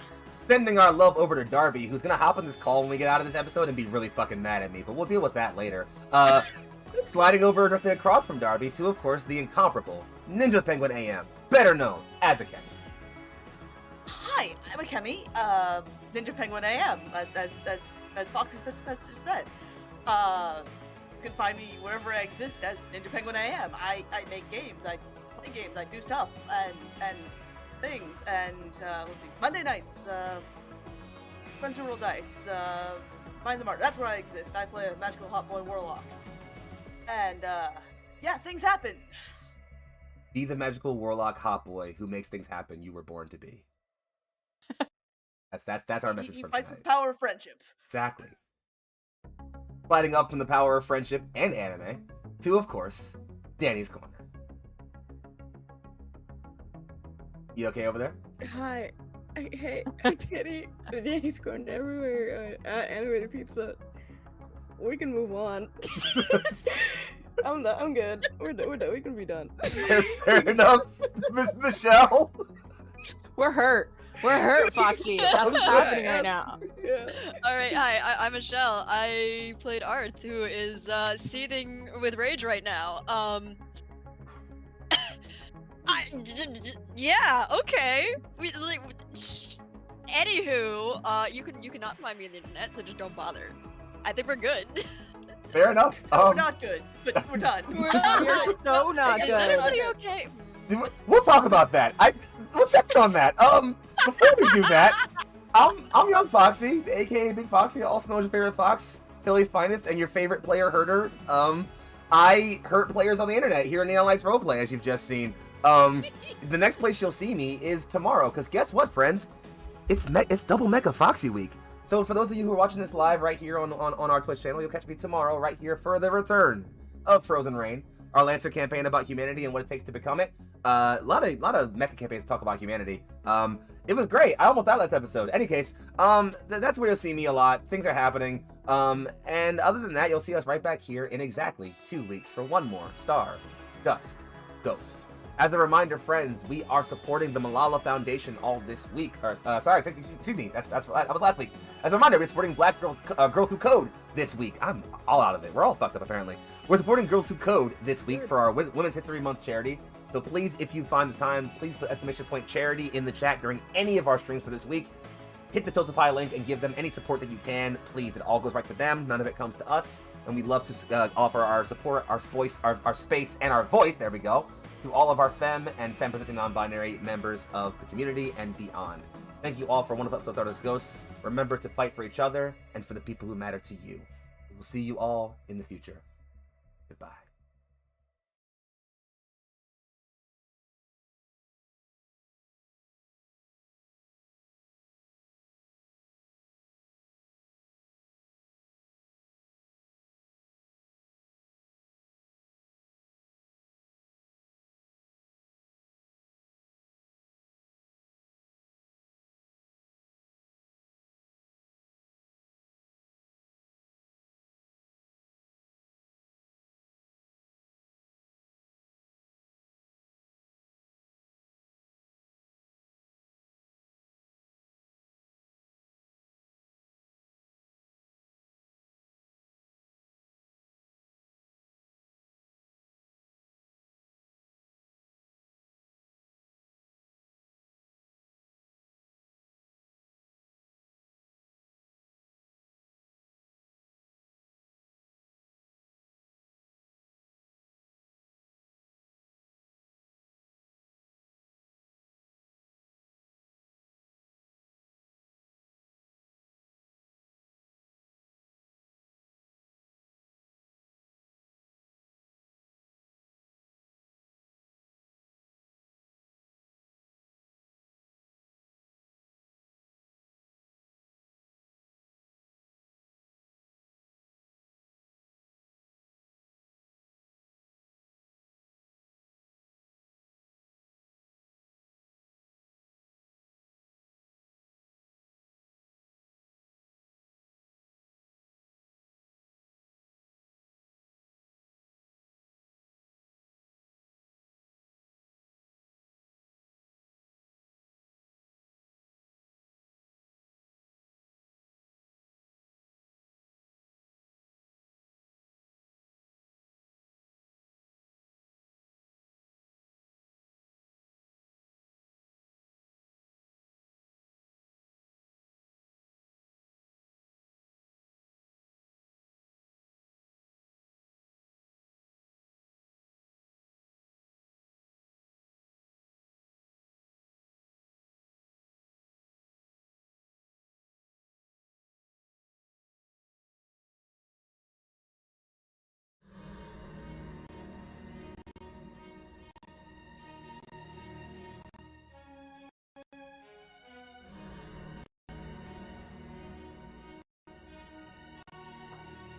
Sending our love over to Darby, who's gonna hop on this call when we get out of this episode and be really fucking mad at me, but we'll deal with that later. Sliding over directly across from Darby to, of course, the incomparable Ninja Penguin AM, better known as Akemi. Hi, I'm Akemi, Ninja Penguin AM, as Foxy just said. You can find me wherever I exist as Ninja Penguin AM. I make games, I play games, I do stuff, and things, and let's see, Monday nights, Friends Who Roll Dice, Mind the Martyr, that's where I exist. I play a magical hot boy warlock. And, yeah, things happen. Be the magical warlock hot boy who makes things happen you were born to be. That's our message he from fights tonight. with the power of friendship. Exactly. Sliding up from the power of friendship and anime to, of course, Danny's Corner. You okay over there? Hi. Hey, Danny. Danny's going everywhere. Animated pizza. We can move on. I'm good. We're done. We can be done. Fair enough, Michelle. We're hurt, Foxy. That's what's happening right now. Yeah. Alright, hi, I'm Michelle. I played Arth, who is seething with rage right now. Yeah, okay. Anywho, you cannot find me on the internet, so just don't bother. I think we're good. Fair enough. We're not good, but we're done. We're so not Is good. everybody okay? We'll talk about that. We'll check in on that. Before we do that, I'm Young Foxy, aka Big Foxy, also known as your favorite fox, Philly's finest, and your favorite player herder. I hurt players on the internet here in Neon Lights Roleplay, as you've just seen. The next place you'll see me is tomorrow, because guess what, friends? It's Double Mega Foxy Week. So for those of you who are watching this live right here on our Twitch channel, you'll catch me tomorrow right here for the return of Frozen Rain, our Lancer campaign about humanity and what it takes to become it. A lot of mecha campaigns to talk about humanity. It was great. I almost died last episode. Any case, that's where you'll see me a lot. Things are happening. And other than that, you'll see us right back here in exactly 2 weeks for one more Stardust Ghosts. As a reminder, friends, we are supporting the Malala Foundation all this week. Excuse me, that was last week. As a reminder, we're supporting Black Girls Who Code this week. I'm all out of it. We're all fucked up, apparently. We're supporting Girls Who Code this week for our Women's History Month charity. So please, if you find the time, please put ! charity in the chat during any of our streams for this week. Hit the Tiltify link and give them any support that you can. Please, it all goes right to them. None of it comes to us. And we love to offer our support, our space, and our voice, there we go, to all of our femme and femme-presenting non-binary members of the community and beyond. Thank you all for a wonderful episode of Stardust Ghosts. Remember to fight for each other and for the people who matter to you. We will see you all in the future. Goodbye.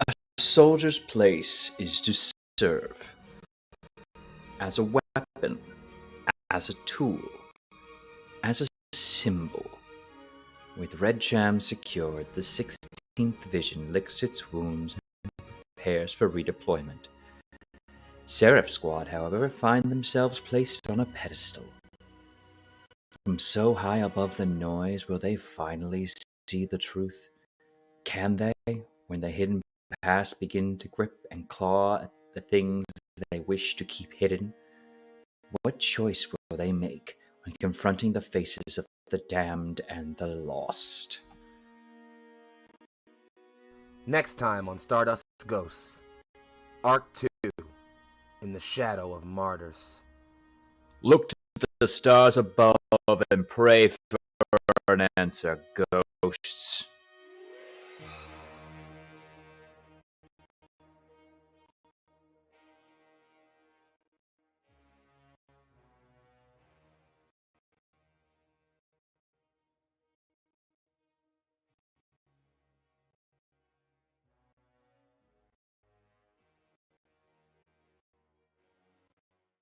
A soldier's place is to serve. As a weapon, as a tool, as a symbol. With Red Jam secured, the 16th Division licks its wounds and prepares for redeployment. Seraph Squad, however, find themselves placed on a pedestal. From so high above the noise, will they finally see the truth? Can they, when the hidden past begin to grip and claw at the things they wish to keep hidden? What choice will they make when confronting the faces of the damned and the lost? Next time on Stardust Ghosts, Arc 2, In the Shadow of Martyrs. Look to the stars above and pray for an answer, ghosts.